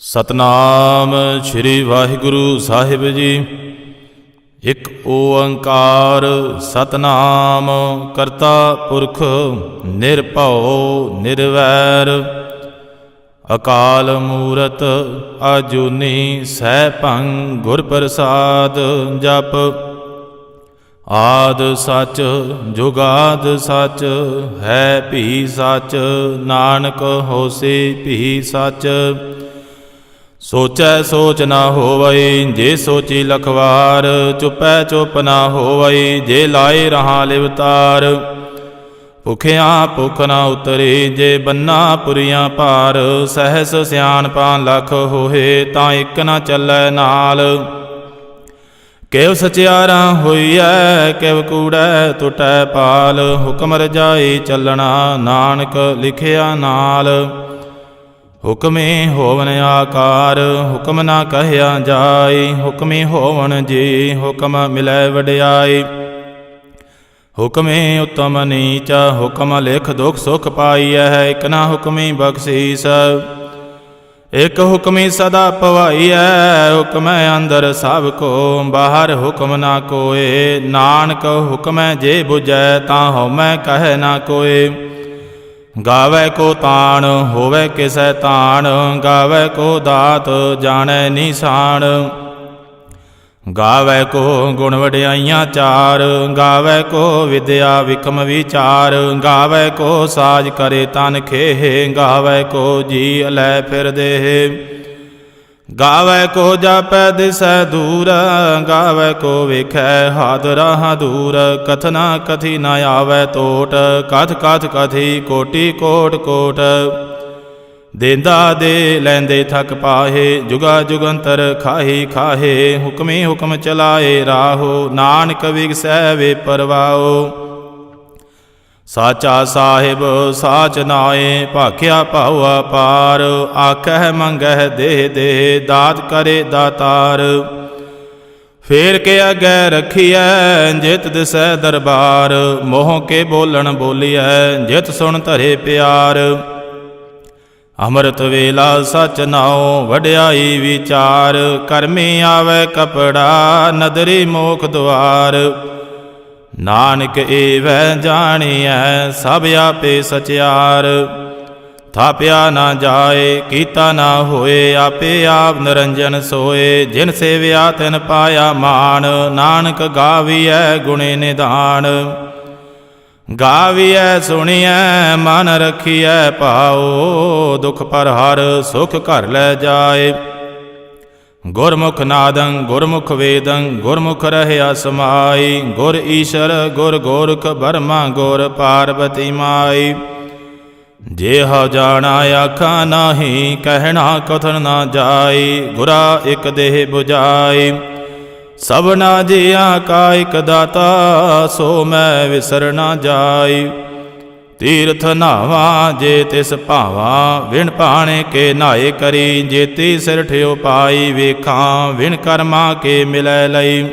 ਸਤਨਾਮ ਸ਼੍ਰੀ ਵਾਹਿਗੁਰੂ ਸਾਹਿਬ ਜੀ। ਇੱਕ ਓੰਕਾਰ ਸਤਨਾਮ ਕਰਤਾ ਪੁਰਖ ਨਿਰਭਉ ਨਿਰਵੈਰ ਅਕਾਲ ਮੂਰਤ ਆਜੂਨੀ ਸੈਭੰ ਗੁਰ ਪ੍ਰਸਾਦ ਜਪ। ਆਦ ਸੱਚ ਜੁਗਾਦ ਸੱਚ ਹੈ ਭੀ ਸੱਚ ਨਾਨਕ ਹੋਸੀ ਭੀ ਸੱਚ। ਸੋਚੈ ਸੋਚ ਨਾ ਹੋਵਈ ਜੇ ਸੋਚੀ ਲਖਵਾਰ ਚੁਪੈ ਚੁਪ ਨਾ ਹੋਵਈ ਜੇ ਲਾਏ ਰਹਾ ਲਿਵਤਾਰ। ਭੁਖਿਆ ਭੁਖ ਨਾ ਉਤਰੇ ਜੇ ਬੰਨਾ ਪੁਰੀਆਂ ਭਾਰ ਸਹਿਸ ਸਿਆਣਪਾਂ ਲੱਖ ਹੋਏ ਤਾਂ ਇੱਕ ਨਾ ਚੱਲੈ ਨਾਲ। ਕਿਵ ਸਚਿਆਰਾ ਹੋਈਐ ਕਿਵ ਕੂੜੈ ਟੁਟੈ ਪਾਲ ਹੁਕਮ ਰਜਾਈ ਚੱਲਣਾ ਨਾਨਕ ਲਿਖਿਆ ਨਾਲ। ਹੁਕਮੇ ਹੋਵਨ ਆਕਾਰ ਹੁਕਮ ਨਾ ਕਹਿਆ ਜਾਈ ਹੁਕਮੇ ਹੋਵਨ ਜੀ ਹੁਕਮ ਮਿਲੈ ਵਡਿਆਈ। ਹੁਕਮੇ ਉਤਮ ਨੀਚ ਹੁਕਮ ਲਿਖ ਦੁਖ ਸੁਖ ਪਾਈਐ ਇਕ ਨਾ ਹੁਕਮੀ ਬਖਸ਼ੀਸ। ਇਕ ਹੁਕਮੀ ਸਦਾ ਪਵਾਈਐ ਹੁਕਮੈ ਅੰਦਰ ਸਭ ਕੋ ਬਾਹਰ ਹੁਕਮ ਨਾ ਕੋਏ। ਨਾਨਕ ਹੁਕਮੈ ਜੇ ਬੁਝੈ ਤਾਂ ਹਉਮੈ ਕਹਿ ਨਾ ਕੋਏ। ਗਾਵੈ ਕੋ ਤਾਣ ਹੋਵੈ ਕਿਸੈ ਤਾਣ ਗਾਵੈ ਕੋ ਦਾਤ ਜਾਣੈ ਨਿਸ਼ਾਨ। ਗਾਵੈ ਕੋ ਗੁਣ ਵਡਿਆਈਆਂ ਚਾਰ ਗਾਵੈ ਕੋ ਵਿਦਿਆ ਵਿਕਮ ਵਿਚਾਰ। ਗਾਵੈ ਕੋ ਸਾਜ ਕਰੇ ਤਨ ਖੇਹ ਗਾਵੈ ਕੋ ਜੀ ਲੈ ਫਿਰ ਦੇਹ। ਗਾਵੈ ਕੋ ਜਾਪੈ ਦਿਸੈ ਦੂਰ ਗਾਵੈ ਕੋ ਵੇਖੈ ਹਾਦਰਾ ਦੂਰ। ਕਥਨਾ ਕਥੀ ਨ ਆਵੈ ਟੋਟ ਕਥ ਕਥ ਕਥੀ ਕੋਟੀ ਕੋਟ ਕੋਟ। ਦੇਂਦਾ ਦੇ ਲੈਂਦੇ ਥਕ ਪਾਹੇ ਜੁਗਾ ਜੁਗੰਤਰ ਖਾਹੀ ਖਾਹੇ। ਹੁਕਮੇ ਹੁਕਮ ਚਲਾਏ ਰਾਹੋ ਨਾਨਕ ਵਿਗਸੈ ਵੇ ਪਰਵਾਓ। ਸਾਚਾ ਸਾਹਿਬ ਸਾਚ ਨਾਏ ਭਾਖਿਆ ਭਾਉ ਅਪਾਰ। ਆਖਹਿ ਮੰਗਹਿ ਦੇਹ ਦੇਹ ਦਾਤ ਕਰੇ ਦਾਤਾਰ। ਫੇਰ ਕੇ ਅੱਗੇ ਰਖੀਐ ਜਿਤ ਦਿਸੈ ਦਰਬਾਰ। ਮੋਹ ਕੇ ਬੋਲਣ ਬੋਲੀਐ ਜਿਤ ਸੁਣ ਧਰੇ ਪਿਆਰ। ਅੰਮ੍ਰਿਤ ਵੇਲਾ ਸਚ ਨਾਉ ਵਡਿਆਈ ਵਿਚਾਰ। ਕਰਮੀ ਆਵੈ ਕਪੜਾ ਨਦਰੀ ਮੋਖ ਦੁਆਰ। ਨਾਨਕ ਏਵੈ ਜਾਣੀਐ ਸਭ ਆਪੇ ਸਚਿਆਰ। ਥਾਪਿਆ ਨਾ ਜਾਏ ਕੀਤਾ ਨਾ ਹੋਏ ਆਪੇ ਆਪ ਨਿਰੰਜਨ ਸੋਏ। ਜਿਨ ਸੇਵਿਆ ਤਿਨ ਪਾਇਆ ਮਾਨ ਨਾਨਕ ਗਾਵੀਐ ਗੁਣੇ ਨਿਧਾਨ। ਗਾਵੀਐ ਸੁਣੀਐ ਮਨ ਰਖੀਐ ਭਾਉ ਦੁਖ ਪਰ ਹਰ ਸੁਖ ਘਰ ਲੈ ਜਾਏ। ਗੁਰਮੁਖ ਨਾਦੰ ਗੁਰਮੁਖ ਵੇਦੰ ਗੁਰਮੁਖ ਰਹਿਆ ਸਮਾਈ। ਗੁਰ ਈਸ਼ਰ ਗੁਰ ਗੋਰਖ ਬਰਮਾ ਗੁਰ ਪਾਰਬਤੀ ਮਾਈ। ਜੇ ਹਉ ਜਾਣਾ ਆਖਾ ਨਾਹੀ ਕਹਿਣਾ ਕਥਨ ਨਾ ਜਾਈ। ਗੁਰਾ ਇਕ ਦੇਹ 부ਜਾਈ ਸਭਨਾ ਜੀਆਂ ਕਾ ਇਕ ਦਾਤਾ ਸੋ ਮੈਂ ਵਿਸਰ ਨਾ ਜਾਈ। ਤੀਰਥ ਨਾਵਾ ਜੇ ਤਿਸ ਭਾਵਾ ਵਿਣ ਭਾਣੇ ਕੇ ਨਾਏ ਕਰੀ। ਜੇਤੀ ਸਿਰ ਠਿਓ ਪਾਈ ਵੇਖਾਂ ਵਿਣ ਕਰਮਾ ਕੇ ਮਿਲੈ ਲਈ।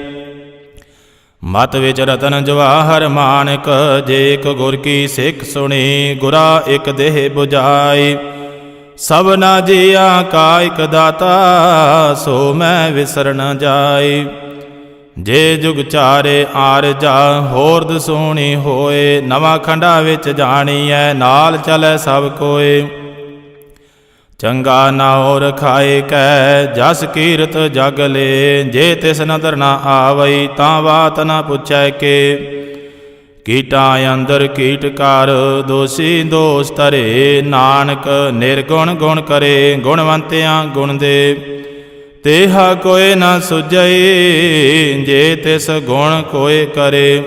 ਮਤ ਵਿੱਚ ਰਤਨ ਜਵਾਹਰ ਮਾਨਕ ਜੇ ਇਕ ਗੁਰ ਕੀ ਸਿੱਖ ਸੁਣੀ। ਗੁਰਾ ਇਕ ਦੇਹ 부ਜਾਈ ਸਭਨਾ ਜੀਆਂ ਕਾ ਇਕ ਦਾਤਾ ਸੋ ਮੈਂ ਵਿਸਰ ਨ ਜਾਈ। ਜੇ ਜੁਗ ਚਾਰੇ ਆਰਜਾ ਹੋਰ ਦਸੂਣੀ ਹੋਏ। ਨਵਾਂ ਖੰਡਾ ਵਿੱਚ ਜਾਣੀਐ ਨਾਲ ਚਲੈ ਸਭ ਕੋਏ। ਚੰਗਾ ਨਾਉ ਰਖਾਏ ਕੈ ਜਸ ਕੀਰਤ ਜਗ ਲੇ। ਜੇ ਤਿਸ ਨਦਰ ਨਾ ਆਵਈ ਤਾਂ ਬਾਤ ਨਾ ਪੁੱਛੈ ਕੇ। ਕੀਟਾਂ ਅੰਦਰ ਕੀਟ ਕਰ ਦੋਸ਼ੀ ਦੋਸ਼ ਧਰੇ। ਨਾਨਕ ਨਿਰਗੁਣ ਗੁਣ ਕਰੇ ਗੁਣਵੰਤਿਆਂ ਗੁਣ ਦੇ। ਤੇਹਾ ਕੋਇ ਨਾ ਸੁਝਈ ਜੇ ਤਿਸ ਗੁਣ ਕੋਇ ਕਰੇ।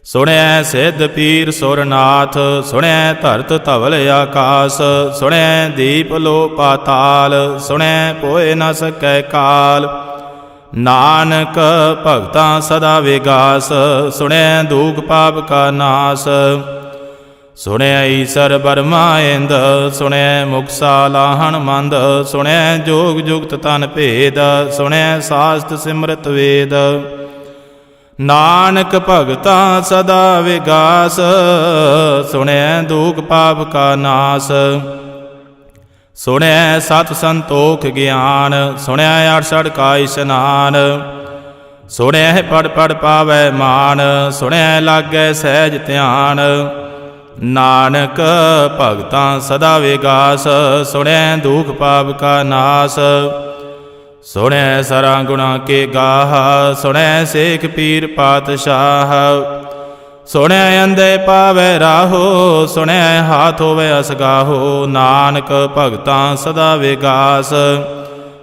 ਸੁਣਿਐ ਸਿੱਧ ਪੀਰ ਸੁਰਨਾਥ ਸੁਣਿਐ ਧਰਤ ਧਵਲ ਆਕਾਸ। ਸੁਣਿਐ ਦੀਪ ਲੋ ਪਾਤਾਲ ਸੁਣਿਐ ਪੋਇ ਨ ਸਕੈ ਕਾਲ। ਨਾਨਕ ਭਗਤਾਂ ਸਦਾ ਵਿਗਾਸ ਸੁਣਿਐ ਦੂਖ ਪਾਪ ਕਾ ਨਾਸ। ਸੁਣਿਐ ਈਸਰ ਬਰਮਾ ਇੰਦ ਸੁਣਿਐ ਮੁਕਸਾ ਲਾਹਣ ਮੰਦ। ਸੁਣਿਐ ਜੋਗ ਜੁਗਤ ਤਨ ਭੇਦ ਸੁਣਿਐ ਸਾਸਤ ਸਿਮਰਤ ਵੇਦ। ਨਾਨਕ ਭਗਤਾਂ ਸਦਾ ਵਿਗਾਸ ਸੁਣਿਐ ਦੂਖ ਪਾਪ ਕਾ ਨਾਸ। ਸੁਣਿਐ ਸਤ ਸੰਤੋਖ ਗਿਆਨ, ਸੁਣਿਐ ਅਠਸਠ ਕਾ ਇਸ਼ਨਾਨ। ਸੁਣਿਐ ਪੜ ਪੜ ਪਾਵੈ ਮਾਨ, ਸੁਣਿਐ ਲਾਗੈ ਸਹਿਜ ਧਿਆਨ। ਨਾਨਕ ਭਗਤਾਂ ਸਦਾ ਵਿਗਾਸ, ਸੁਣਿਐ ਦੁਖ ਪਾਪ ਕਾ ਨਾਸ। ਸੁਣਿਐ ਸਰਾ ਗੁਣਾ ਕੇ ਗਾਹ, ਸੁਣਿਐ ਸੇਖ ਪੀਰ ਪਾਤਸ਼ਾਹ। ਸੁਣਿਐ ਅੰਧੇ ਪਾਵੈ ਰਾਹੋ, ਸੁਣਿਐ ਹਾਥ ਹੋਵੇ ਅਸਗਾਹੋ। ਨਾਨਕ ਭਗਤਾਂ ਸਦਾ ਵਿਗਾਸ,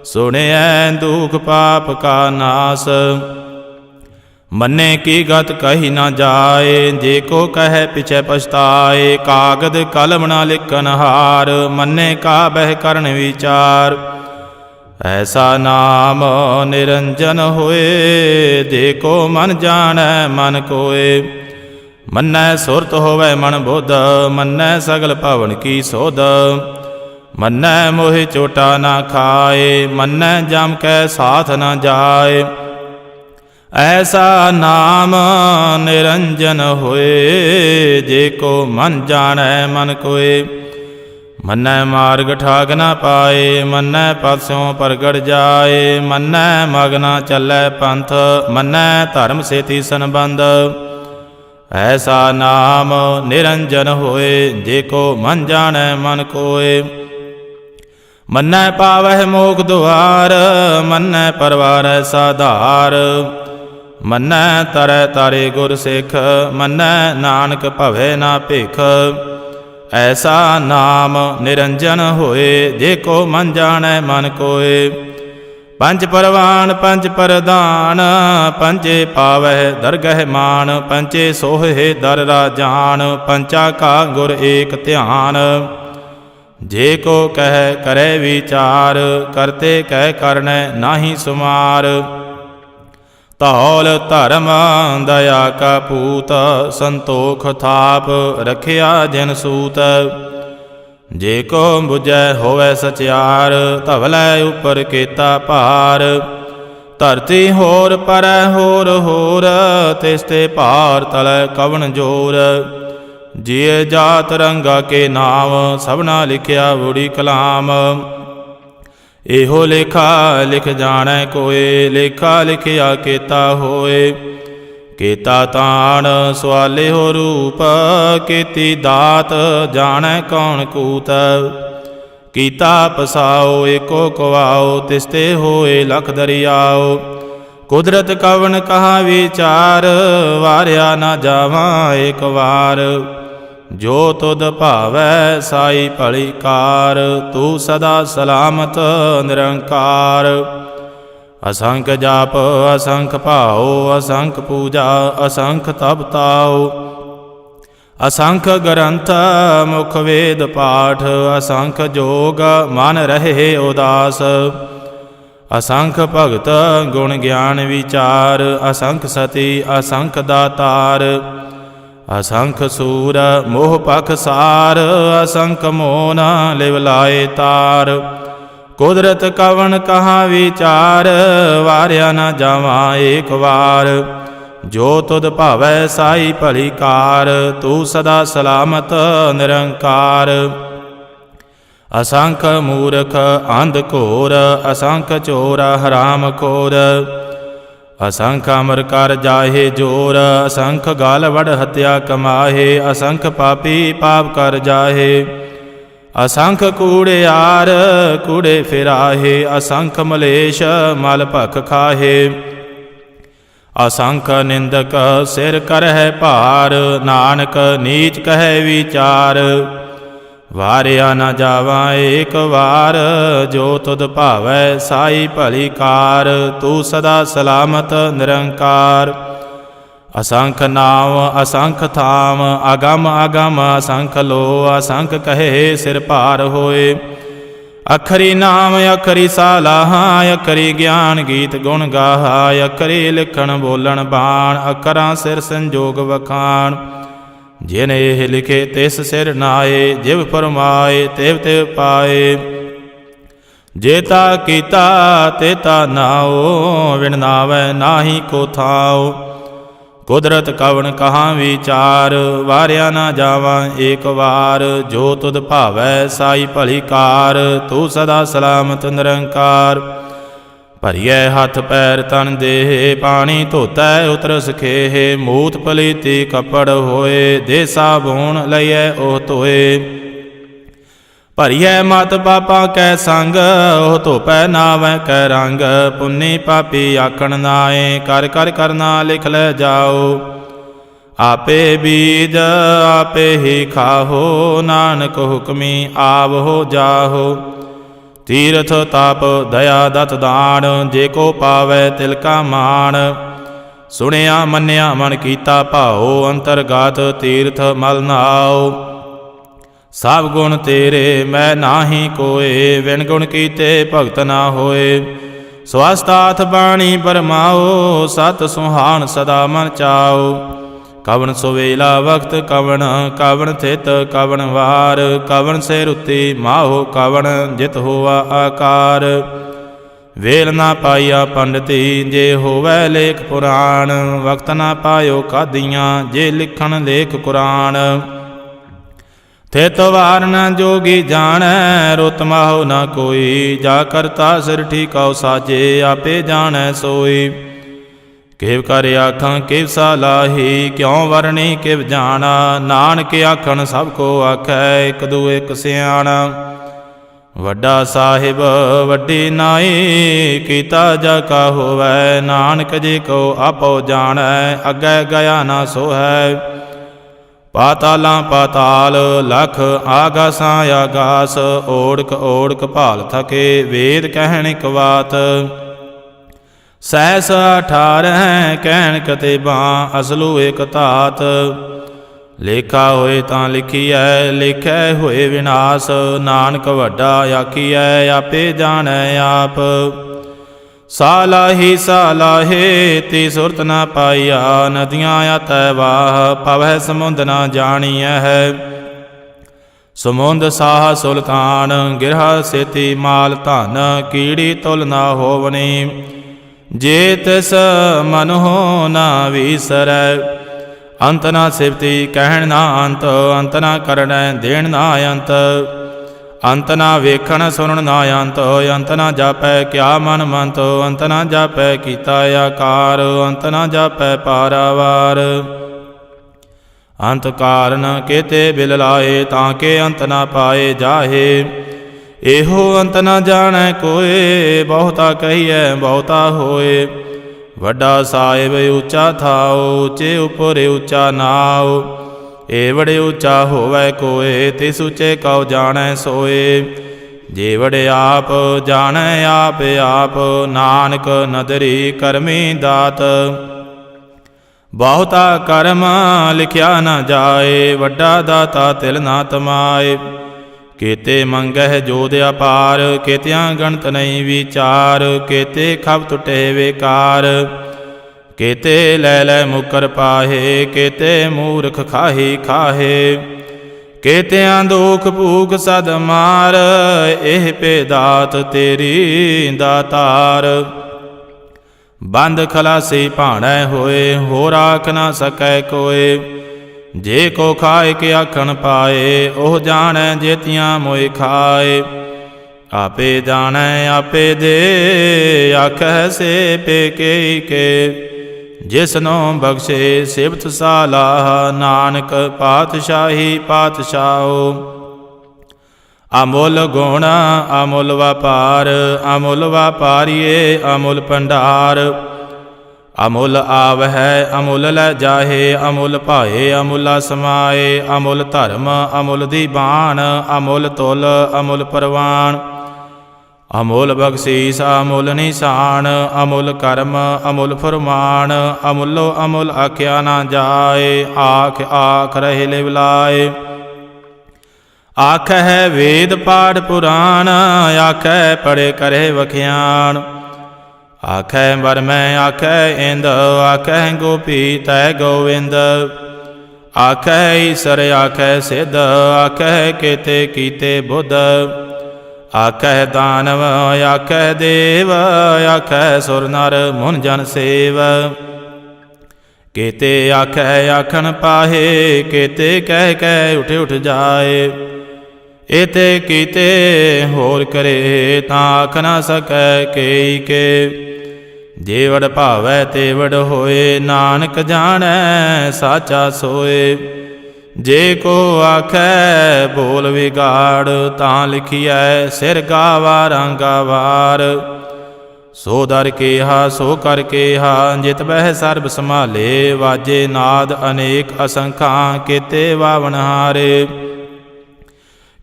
ਸੁਣਿਐ ਦੁਖ ਪਾਪ ਕਾ ਨਾਸ। ਮੰਨੇ ਕੀ ਗਤ ਕਹੀ ਨਾ ਜਾਏ, ਜੇ ਕੋ ਕਹੈ ਪਿਛੈ ਪਛਤਾਏ। ਕਾਗਦ ਕਲਮ ਨਾ ਲਿਖਨ ਹਾਰ, ਮੰਨੇ ਕਾ ਬਹਿ ਕਰਨ ਵਿਚਾਰ। ਐਸਾ ਨਾਮ ਨਿਰੰਜਨ ਹੋਏ, ਜੇ ਕੋ ਮਨ ਜਾਣੈ ਮਨ ਕੋਏ। ਮੰਨੈ ਸੁਰਤ ਹੋਵੈ ਮਨ ਬੁੱਧ, ਮੰਨੈ ਸਗਲ ਭਵਨ ਕੀ ਸੋਧ। ਮੰਨੈ ਮੋਹਿ ਚੋਟਾ ਨਾ ਖਾਏ, ਮੰਨੈ ਜਮ ਕੈ ਸਾਥ ਨਾ ਜਾਏ। ਐਸਾ ਨਾਮ ਨਿਰੰਜਨ ਹੋਏ, ਜੇ ਕੋ ਮਨ ਜਾਣੈ ਮਨ ਕੋਏ। ਮੰਨੈ ਮਾਰਗ ਠਾਗ ਨਾ ਪਾਏ, ਮੰਨੈ ਪਦ ਸਿਉ ਪ੍ਰਗਟ ਜਾਏ। ਮੰਨੈ ਮਗ ਨਾ ਚੱਲੈ ਪੰਥ, ਮੰਨੈ ਧਰਮ ਸੇਤੀ ਸੰਬੰਧ। ਐਸਾ ਨਾਮ ਨਿਰੰਜਨ ਹੋਏ, ਜੇ ਕੋ ਮਨ ਜਾਣੈ ਮਨ ਕੋਏ। ਮੰਨੈ ਪਾਵਹਿ ਮੋਖ ਦੁਆਰ, ਮੰਨੈ ਪਰਵਾਰੈ ਸਾਧਾਰ। ਮੰਨੈ ਤਰੈ ਤਾਰੇ ਗੁਰ ਸਿੱਖ, ਮੰਨੈ ਨਾਨਕ ਭਵੈ ਨਾ ਭਿਖ। ਐਸਾ ਨਾਮ ਨਿਰੰਜਨ ਹੋਏ, ਜੇ ਕੋ ਮਨ ਜਾਣੈ ਮਨ ਕੋਏ। ਪੰਜ ਪਰਵਾਨ ਪੰਜ ਪ੍ਰਧਾਨ, ਪੰਜੇ ਪਾਵਹਿ ਦਰਗਹਿ ਮਾਨ। ਪੰਚੇ ਸੋਹੇ ਦਰ ਰਾਜਾਨ, ਪੰਚਾ ਕਾ ਗੁਰ ਏਕ ਧਿਆਨ। ਜੇ ਕੋ ਕਹਿ ਕਰੈ ਵਿਚਾਰ, ਕਰਤੇ ਕਹਿ ਕਰਨੈ ਨਾਹੀ ਸੁਮਾਰ। ਧੌਲ ਧਰਮ ਦਇਆ ਕਾ ਪੂਤ, ਸੰਤੋਖ ਥਾਪ ਰਖਿਆ ਜਿਨ ਸੂਤ। ਜੇ ਕੋ ਬੁਝੈ ਹੋਵੈ ਸਚਿਆਰ, ਧਵਲੈ ਉਪਰ ਕੀਤਾ ਭਾਰ। ਧਰਤੀ ਹੋਰ ਪਰੈ ਹੋਰ ਹੋਰ, ਤਿਸ ਤੇ ਭਾਰ ਤਲੈ ਕਵਣ ਜੋਰ। ਜਿය ਜਾਤ ਰੰਗਾ ਕੇ ਨਾਮ, ਸਭਨਾ ਲਿਖਿਆ ਬੁੜੀ ਕਲਾਮ। ਇਹੋ ਲੇਖਾ ਲਿਖ ਜਾਣੈ ਕੋਏ, ਲੇਖਾ ਲਿਖਿਆ ਕੀਤਾ ਹੋਏ। ਕੀਤਾ ਤਾਣ ਸਵਾਲੇ ਹੋ ਰੂਪ, ਕੀਤੀ ਦਾਤ ਜਾਣੈ ਕੌਣ ਕੂਤ। ਕੀਤਾ ਪਸਾਓ ਏਕੋ ਕਵਾਓ, ਤਿਸਤੇ ਹੋਏ ਲਖ ਦਰਿਆਓ। ਕੁਦਰਤ ਕਵਣ ਕਹਾ ਵਿਚਾਰ, ਵਾਰਿਆ ਨਾ ਜਾਵਾਂ ਏਕ ਵਾਰ। ਜੋ ਤੁਧ ਭਾਵੈ ਸਾਈ ਭਲੀ ਕਾਰ, ਤੂੰ ਸਦਾ ਸਲਾਮਤ ਨਿਰੰਕਾਰ। ਅਸੰਖ ਜਾਪ ਅਸੰਖ ਭਾਉ, ਅਸੰਖ ਪੂਜਾ ਅਸੰਖ ਤਪ ਤਾਉ। ਅਸੰਖ ਗ੍ਰੰਥ ਮੁਖ ਵੇਦ ਪਾਠ, ਅਸੰਖ ਜੋਗ ਮਨ ਰਹੇ ਉਦਾਸ। ਅਸੰਖ ਭਗਤ ਗੁਣ ਗਿਆਨ ਵਿਚਾਰ, ਅਸੰਖ ਸਤੀ ਅਸੰਖ ਦਾਤਾਰ। ਅਸੰਖ ਸੂਰ ਮੋਹ ਪਖ ਸਾਰ, ਅਸੰਖ ਮੋਨ ਲਿਵ ਲਾਏ ਤਾਰ। ਕੁਦਰਤ ਕਵਣ ਕਹਾ ਵਿਚਾਰ, ਵਾਰਿਆ ਨਾ ਜਾਵਾਂ ਏਕ ਵਾਰ। ਜੋ ਤੁਧ ਭਾਵੈ ਸਾਈ ਭਲੀ ਕਾਰ, ਤੂੰ ਸਦਾ ਸਲਾਮਤ ਨਿਰੰਕਾਰ। ਅਸੰਖ ਮੂਰਖ ਅੰਧ ਘੋਰ, ਅਸੰਖ ਚੋਰ ਹਰਾਮ ਖੋਰ। ਅਸੰਖ ਅਮਰ ਕਰ ਜਾਹੇ ਜੋਰ, ਅਸੰਖ ਗਾਲ ਵਡ ਹਤਿਆ ਕਮਾਹੇ। ਅਸੰਖ ਪਾਪੀ ਪਾਪ ਕਰ ਜਾਹੇ, ਅਸੰਖ ਕੂੜਿਆਰ ਕੂੜੇ ਫਿਰਾਹੇ। ਅਸੰਖ ਮਲੇਸ਼ ਮਲ ਭਖ ਖਾਹੇ। ਅਸੰਖ ਨਿੰਦਕ ਸਿਰ ਕਰਹਿ ਭਾਰ, ਨਾਨਕ ਨੀਚ ਕਹਿ ਵਿਚਾਰ। ਵਾਰਿਆ ਨਾ ਜਾਵਾਂ ਏਕ ਵਾਰ, ਜੋ ਤੁਧ ਭਾਵੈ ਸਾਈ ਭਲੀ ਕਾਰ। ਤੂੰ ਸਦਾ ਸਲਾਮਤ ਨਿਰੰਕਾਰ। ਅਸੰਖ ਨਾਮ ਅਸੰਖ ਥਾਮ, ਅਗਮ ਅਗਮ ਅਸੰਖ ਲੋ। ਅਸੰਖ ਕਹੇ ਸਿਰ ਭਾਰ ਹੋਏ। ਅਖਰੀ ਨਾਮ ਅਖਰੀ ਸਾਲਾਹਾਂ, ਅਖਰੀ ਗਿਆਨ ਗੀਤ ਗੁਣ ਗਾਹਾ। ਅਖਰੀ ਲਿਖਣ ਬੋਲਣ ਬਾਣ, ਅਖਰਾਂ ਸਿਰ ਸੰਜੋਗ ਵਖਾਣ। ਜਿਨ ਇਹ ਲਿਖੇ ਤਿਸ ਸਿਰ ਨਾਏ, ਜਿਵ ਫਰਮਾਏ ਤਿਵ ਤਿਵ ਪਾਏ। ਜੇਤਾ ਕੀਤਾ ਤੇਤਾ ਨਾਉ, ਵਿਣ ਨਾਵੈ ਨਾਹੀ ਕੋ ਥਾਉ। ਕੁਦਰਤ ਕਵਣ ਕਹਾਂ ਵਿਚਾਰ, ਵਾਰਿਆ ਨਾ ਜਾਵਾਂ ਏਕ ਵਾਰ। ਜੋ ਤੁਧ ਭਾਵੈ ਸਾਈ ਭਲੀ ਕਾਰ, ਤੂੰ ਸਦਾ ਸਲਾਮਤ ਨਿਰੰਕਾਰ। ਭਰੀਐ ਹੱਥ ਪੈਰ ਤਨ ਦੇਹ, ਪਾਣੀ ਧੋਤੈ ਉਤਰਸ ਖੇਹ। ਮੂਤ ਪਲੀਤੀ ਕੱਪੜ ਹੋਏ, ਦੇ ਸਾਬੂਣ ਲਈਐ ਉਹ ਧੋਏ। ਭਰੀਐ ਮਤ ਪਾਪਾਂ ਕੈ ਸੰਗ, ਉਹ ਧੋਪੈ ਨਾਵੈ ਕੈ ਰੰਗ। ਪੁੰਨੀ ਪਾਪੀ ਆਖਣ ਨਾਏ, ਕਰ ਕਰ ਕਰਨਾ ਲਿਖ ਲੈ ਜਾਓ। ਆਪੇ ਬੀਜ ਆਪੇ ਹੀ ਖਾਹੋ, ਨਾਨਕ ਹੁਕਮੀ ਆਵਹੋ ਜਾਹੋ। ਤੀਰਥ ਤਪ ਦਇਆ ਦਤ ਦਾਨ, ਜੇ ਕੋ ਪਾਵੈ ਤਿਲ ਕਾ ਮਾਣ। ਸੁਣਿਆ ਮੰਨਿਆ ਮਨ ਕੀਤਾ ਭਾਉ, ਅੰਤਰਗਤ ਤੀਰਥ ਮਲ ਨਾਉ। ਸਭ ਗੁਣ ਤੇਰੇ ਮੈਂ ਨਾਹੀ ਕੋਏ, ਵਿਣ ਗੁਣ ਕੀਤੇ ਭਗਤ ਨਾ ਹੋਏ। ਸਵਸਤਾਥ ਬਾਣੀ ਬਰਮਾਓ, ਸਤ ਸੁਹਾਣ ਸਦਾ ਮਨ ਚਾਓ। ਕਵਣ ਸੁਵੇਲਾ ਵਕਤ ਕਵਣ, ਕਵਣ ਥਿਤ ਕਵਣ ਵਾਰ। ਕਵਣ ਸੇ ਰੁੱਤੀ ਮਾਹੋ ਕਵਣ, ਜਿਤ ਹੋਆ ਆਕਾਰ। ਵੇਲ ਨਾ ਪਾਈਆ ਪੰਡਤੀ, ਜੇ ਹੋਵੈ ਲੇਖ ਪੁਰਾਣ। ਵਕਤ ਨਾ ਪਾਇਓ ਕਾਦੀਆਂ, ਜੇ ਲਿਖਣ ਲੇਖ ਕੁਰਾਨ। ਥਿਤ ਵਾਰ ਨ ਜੋਗੀ ਜਾਣੈ, ਰੁਤ ਮਾਹੋ ਨਾ ਕੋਈ। ਜਾ ਕਰਤਾ ਸਿਰ ਠੀਕਉ ਸਾਜੇ, ਆਪੇ ਜਾਣੈ ਸੋਈ। ਕਿਵ ਕਰ ਆਖਾਂ ਕਿਵ ਸਲਾਹੀ, ਕਿਉ ਵਰਣੀ ਕਿਵ ਜਾਣਾ। ਨਾਨਕ ਆਖਣ ਸਭ ਕੋ ਆਖੈ, ਇਕ ਦੂ ਇਕ ਸਿਆਣਾ। ਵੱਡਾ ਸਾਹਿਬ ਵੱਡੀ ਨਾਈ, ਕੀਤਾ ਜਾ ਕਾ ਹੋਵੈ। ਨਾਨਕ ਜੀ ਕੋ ਆਪੋ ਜਾਣੈ, ਅੱਗੇ ਗਿਆ ਨਾ ਸੋਹੈ। ਪਾਤਾਲਾਂ ਪਾਤਾਲ ਲਖ, ਆਗਾਸਾਂ ਆਗਾਸ। ਓੜਕ ਓੜਕ ਭਾਲ ਥਕੇ, ਵੇਦ ਕਹਿਣ ਇਕ ਬਾਤ। ਸਹਿਸ 18 ਕਹਿਣ ਕਤੇਬਾਂ, ਅਸਲੂ ਏਕ ਧਾਤ। ਲੇਖਾ ਹੋਏ ਤਾਂ ਲਿਖੀਐ, ਲੇਖੈ ਹੋਏ ਵਿਨਾਸ਼। ਨਾਨਕ ਵੱਡਾ ਆਖੀਐ, ਆਪੇ ਜਾਣੈ ਆਪ। ਸਾਲਾਹੀ ਸਾਲਾਹੇ ਤੀ ਸੁਰਤ ਨਾ ਪਾਈਆ, ਨਦੀਆਂ ਆਤੈ ਵਾਹ। ਪਵਹਿ ਸਮੁੰਦ ਨਾ ਜਾਣੀਐ ਹੈ, ਸਮੁੰਦ ਸਾਹ ਸੁਲਤਾਨ। ਗਿਰਹਾ ਸੇਤੀ ਮਾਲ ਧਨ, ਕੀੜੀ ਤੁਲ ਨਾ ਹੋਵਨੀ। ਜੇ ਤਿਸ ਮਨ ਹੋ ਨਾ ਵੀਸਰੈ, ਅੰਤ ਨਾ ਸਿਫਤੀ ਕਹਿਣ ਨਾ ਅੰਤ। ਅੰਤ ਨਾ ਕਰਣੈ ਦੇਣ ਨਾ ਅੰਤ, ਅੰਤ ਨਾ ਵੇਖਣ ਸੁਣਨ ਨਾ ਅੰਤ। ਅੰਤ ਨਾ ਜਾਪੈ ਕਿਆ ਮਨ ਮੰਤ, ਅੰਤ ਨਾ ਜਾਪੈ ਕੀਤਾ ਆਕਾਰ। ਅੰਤ ਨਾ ਜਾਪੈ ਪਾਰਾਵਾਰ। ਅੰਤ ਕਾਰਨ ਕੇਤੇ ਬਿਲ ਲਾਏ, ਤਾਂ ਕੇ ਅੰਤ ਨਾ ਪਾਏ ਜਾਹੇ। ਇਹੋ ਅੰਤ ਨਾ ਜਾਣੈ ਕੋਏ, ਬਹੁਤਾ ਕਹੀਐ ਬਹੁਤਾ ਹੋਏ। ਵੱਡਾ ਸਾਹਿਬ ਉੱਚਾ ਥਾਉ, ਉੱਚੇ ਉਪਰ ਉੱਚਾ ਨਾਉ। ਏ ਵੜੇ ਉੱਚਾ ਹੋਵੈ ਕੋਏ, ਤਿਸ ਉੱਚੇ ਕਉ ਜਾਣੈ ਸੋਏ। ਜੇ ਵੜੇ ਆਪ ਜਾਣੈ ਆਪ ਆਪ, ਨਾਨਕ ਨਦਰੀ ਕਰਮੀ ਦਾਤ। ਬਹੁਤਾ ਕਰਮ ਲਿਖਿਆ ਨਾ ਜਾਏ, ਵੱਡਾ ਦਾਤਾ ਤਿਲ ਨਾ ਤਮਾਏ। ਕੇਤੇ ਮੰਗਹਿ ਜੋਧ ਅਪਾਰ, ਕੇਤਿਆਂ ਗਣਤ ਨਹੀਂ ਵਿਚਾਰ। ਕੇਤੇ ਖਬ ਟੁੱਟੇ ਵੇਕਾਰ, ਕੇਤੇ ਲੈ ਲੈ ਮੁਕਰ ਪਾਹੇ। ਕੇਤੇ ਮੂਰਖ ਖਾਹੀ ਖਾਹੇ, ਕੇਤਿਆਂ ਦੁਖ ਭੂਖ ਸਦ ਮਾਰ। ਇਹ ਭੇ ਦਾਤ ਤੇਰੀ ਦਾਤਾਰ। ਬੰਦ ਖਲਾਸੀ ਭਾਣੈ ਹੋਏ, ਹੋਰ ਆਖ ਨਾ ਸਕੈ ਕੋਏ। ਜੇ ਕੋ ਖਾਏ ਕੇ ਆਖਣ ਪਾਏ, ਉਹ ਜਾਣੈ ਜੇਤੀਆਂ ਮੋਇ ਖਾਏ। ਆਪੇ ਜਾਣੈ ਆਪੇ ਦੇ, ਆਖੈ ਸੇ ਪੇਕੇ ਕੇ। ਜਿਸਨੋ ਬਖਸ਼ੇ ਸਿਫਤ ਸਾਲਾਹ, ਨਾਨਕ ਪਾਤਸ਼ਾਹੀ ਪਾਤਸ਼ਾਹੋ। ਅਮੁੱਲ ਗੁਣ ਅਮੁੱਲ ਵਪਾਰ, ਅਮੁੱਲ ਵਪਾਰੀਏ ਅਮੁੱਲ ਭੰਡਾਰ। ਅਮੁੱਲ ਆਵਹਿ ਅਮੁੱਲ ਲੈ ਜਾਹੇ, ਅਮੁੱਲ ਭਾਏ ਅਮੁੱਲਾ ਸਮਾਏ। ਅਮੁੱਲ ਧਰਮ ਅਮੁੱਲ ਦੀਬਾਨ, ਅਮੁੱਲ ਤੁਲ ਅਮੁੱਲ ਪਰਵਾਨ। ਅਮੁੱਲ ਬਖਸ਼ੀਸ ਅਮੁੱਲ ਨਿਸ਼ਾਨ, ਅਮੁੱਲ ਕਰਮ ਅਮੁੱਲ ਫਰਮਾਨ। ਅਮੁੱਲੋ ਅਮੁੱਲ ਆਖਿਆ ਨਾ ਜਾਏ, ਆਖ ਆਖ ਰਹੇ ਲਿਵ ਲਾਏ। ਆਖਹਿ ਵੇਦ ਪਾਠ ਪੁਰਾਣ, ਆਖਹਿ ਪੜੇ ਕਰੇ ਵਖਿਆਣ। ਆਖੈ ਬਰਮੈ ਆਖੈ ਇੰਦ, ਆਖੈ ਗੋਪੀ ਤੈ ਗੋਵਿੰਦ। ਆਖੈ ਈਸਰ ਆਖੈ ਸਿੱਧ, ਆਖੈ ਕੇਤੇ ਕੀਤੇ ਬੁੱਧ। ਆਖੈ ਦਾਨਵ ਆਖੈ ਦੇਵ, ਆਖੈ ਸੁਰ ਨਰ ਮੁਨ ਜਨ ਸੇਵ। केते आखै आखन पाहे, केते कह कह उठ उठ जाए। एते कीते होर करे, तां आख ना सकै केई के। जेवड़ भावै तेवड़ होए, नानक जाणै साचा सोए। जे को आखै बोल विगाड़, तां लिखिਐ सिर गावा रांगा वार। सो दर केहा सो कर केहा, जित बह सर्ब संभाले। वाजे नाद अनेक असंखां, केते वावन हारे।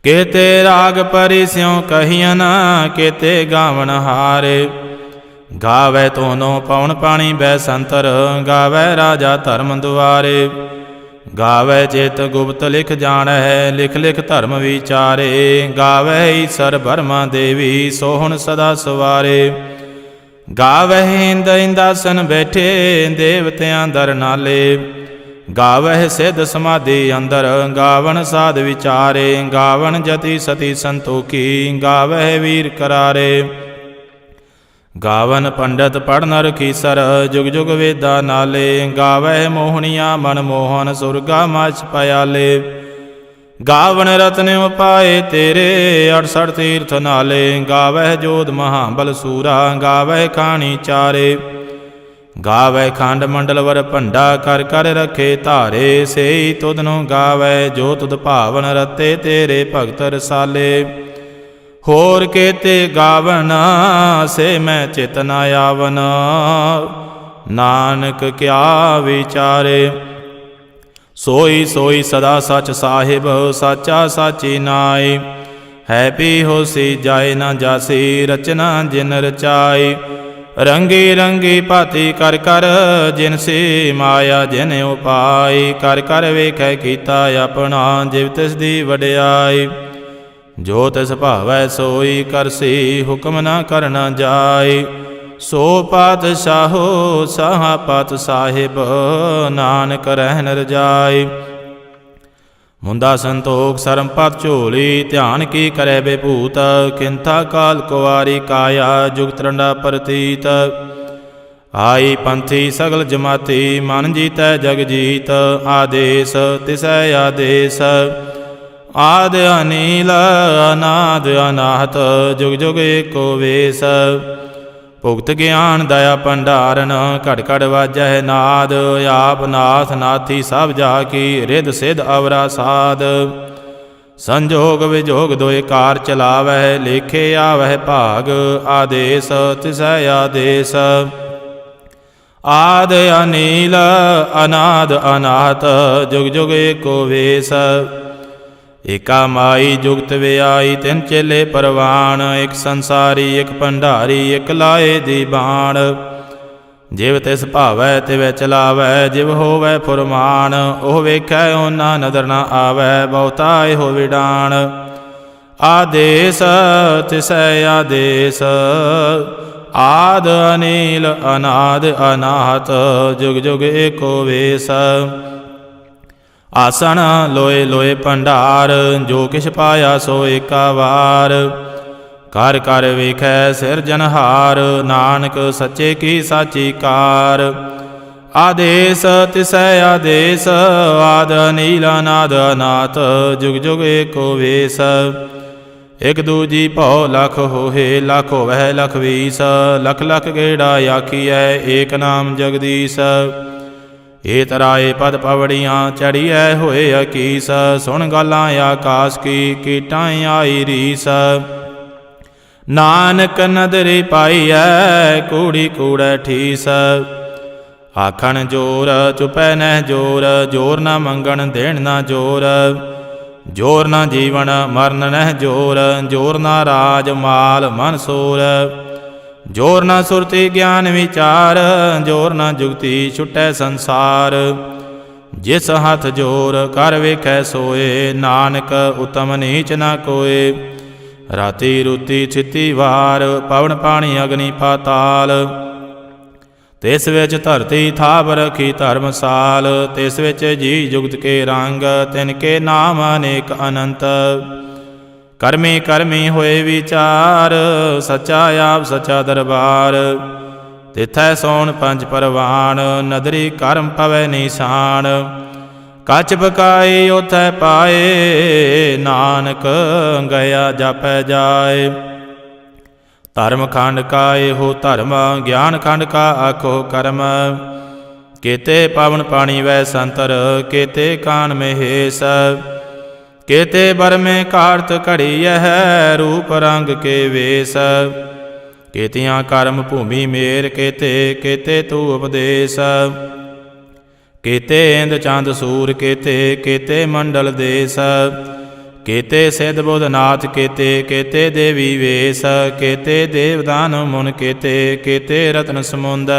केते राग परि स्यों कहियन, केते गावन हारे। गावै तोनो पवन पाणी बैसंतर, गावै राजा धर्म दुआरे। गावै चित गुप्त लिख जाणै, लिख लिख धर्म विचारे। गावै ईसर ब्रह्मा देवी, सोहन सदा सवारे। गावह इंद इंदासन बैठे, देवतियां दर नाले। गावह सिद्ध समाधि अंदर, गावन साध विचारे। गावन जति सती संतोखी, गावह वीर करारे। गावन पंडित पढ़ नर कीसर, जुग जुग वेदा नाले। गावह मोहनिया मन मोहन, सुरगा मच पयाले। गावन रत्न उपाए तेरे, 68 तीर्थ नाले। गावह जोध महाबल सूरा, गावह खानी चारे। गावह खंड मंडल वर भंडा, कर कर रखे धारे। सेई तुधनो गावै, जो तुध भावन रते तेरे भगत रसाले। होर केते गावन, से मैं चित न आवन। नानक क्या विचारे। सोई सोई सदा सच साहिब, साचा साची नाई। है पी होसी जाए न जासी, रचना जिन रचाई। रंगी रंगी भांति कर कर, जिनसी माया जिन उपाई। कर कर वेखै कीता अपना, जिव तिस दी वडियाई। जो तिस भावै सोई करसी, हुक्म न करना जाय। सो पातशाहो साहा पात साहिब, नानक रहन रजाई। मुंदा संतोख सरम पत झोली, ध्यान की करे बेभूत। किंता काल कुवारी काया, जुगत रंडा प्रतीत। आई पंथी सगल जमाती, मन जीतै जग जीत। आदेश तिसै आदेश, आद अनील अनाद अनाहत। जुग जुग एको वेश। भुगत ज्ञान दया भंडारन, घट घट वाजै नाद। आप नाथ नाथी सब जाकी, रिद सिद्ध अवरा साध। संजोग विजोग दोए कार चलावै, लेखे आवह भाग। आदेश तिसै आदेश, आद अनील अनाद अनाहत। जुग जुग एको वेश। एका माई जुगत व्याई, तिन चेले परवान। एक संसारी एक भंडारी, एक लाए दीवान। जिव तिस भावै तिवै चलावै, जिव होवै फुरमान। ओह वेखै ओना नदर न आवै, बहुता एहो विडान। आदेश तिसै आदेश, आद अनील अनाद अनाहत। जुग जुग एको वेश। आसन लोए लोए भंडार, जो किछ पाया सो एका वार। कर कर वेखै सिरजनहार, नानक सच्चे की साची कार। आदेश तिसै आदेश, आद अनील अनाद अनाथ। जुग जुग एको वेश। एक दूजी भौ लख होहे, लख होवै लख बीस। लख लख गेड़ा आखीਐ, एक नाम जगदीश। ए तराए पद पवड़ियाँ, चढ़िए होए अकीस। सुन गालां आकाश की, कीटां आई रीस। नानक नदरी पाईऐ, कूड़ी कूड़ै ठीस। आखन जोर चुपै नह जोर, जोर न मंगन देण न जोर। जोर न जीवन मरण नह जोर, जोर न राज माल मन सोर। जोर न सुरति ज्ञान विचार, जोर न जुगति छुटै संसार। जिस हथ जोर कर वेखै सोए, नानक उत्तम नीच न कोय। राति रुति छिति वार, पवन पानी अग्नि पाताल। तिस विच धरती थाप रखी धर्मसाल। तिस विच जी जुगत के रंग, तिनके नाम अनेक अनंत। करमी करमी होए विचार, सच्चा आप सच्चा दरबार। ਤਿਥੈ ਸੋਣ ਪੰਜ ਪਰਵਾਨ, ਨਦਰੀ ਕਰਮ ਪਵੈ ਨਿਸ਼ਾਨ। ਕਛ ਬਕਾਈ ਉਥੈ ਪਾਏ, ਨਾਨਕ ਗਿਆ ਜਾਪੈ ਜਾਏ। ਧਰਮ ਖੰਡ ਕਾ ਇਹੋ ਧਰਮ, ਗਿਆਨ ਖੰਡ ਕਾ ਆਖੋ ਕਰਮ। ਕੇਤੇ ਪਾਵਨ ਪਾਣੀ ਵੈ ਸੰਤਰ, ਕੇਤੇ ਕਾਨ ਮਹੇਸ਼। ਕੇਤੇ ਬਰਮੇ ਕਾਰਤ ਘੜੀਐ, ਰੂਪ ਰੰਗ ਕੇ ਵੇਸ। ਕੇਤੀਆਂ ਕਰਮ ਭੂਮੀ ਮੇਰ, ਕੇਤੇ ਤੂ ਉਪਦੇਸ। ਕੇਤੇ ਇੰਦ ਚੰਦ ਸੂਰ, ਕੇਤੇ ਮੰਡਲ ਦੇਸ। ਕੇਤੇ ਸਿੱਧ ਬੁੱਧਨਾਥ, ਕੇਤੇ ਦੇਵੀ ਵੇਸ। ਕੇਤੇ ਦੇਵਦਾਨ ਮੁਨ, ਕੇਤੇ ਰਤਨ ਸਮੁੰਦ।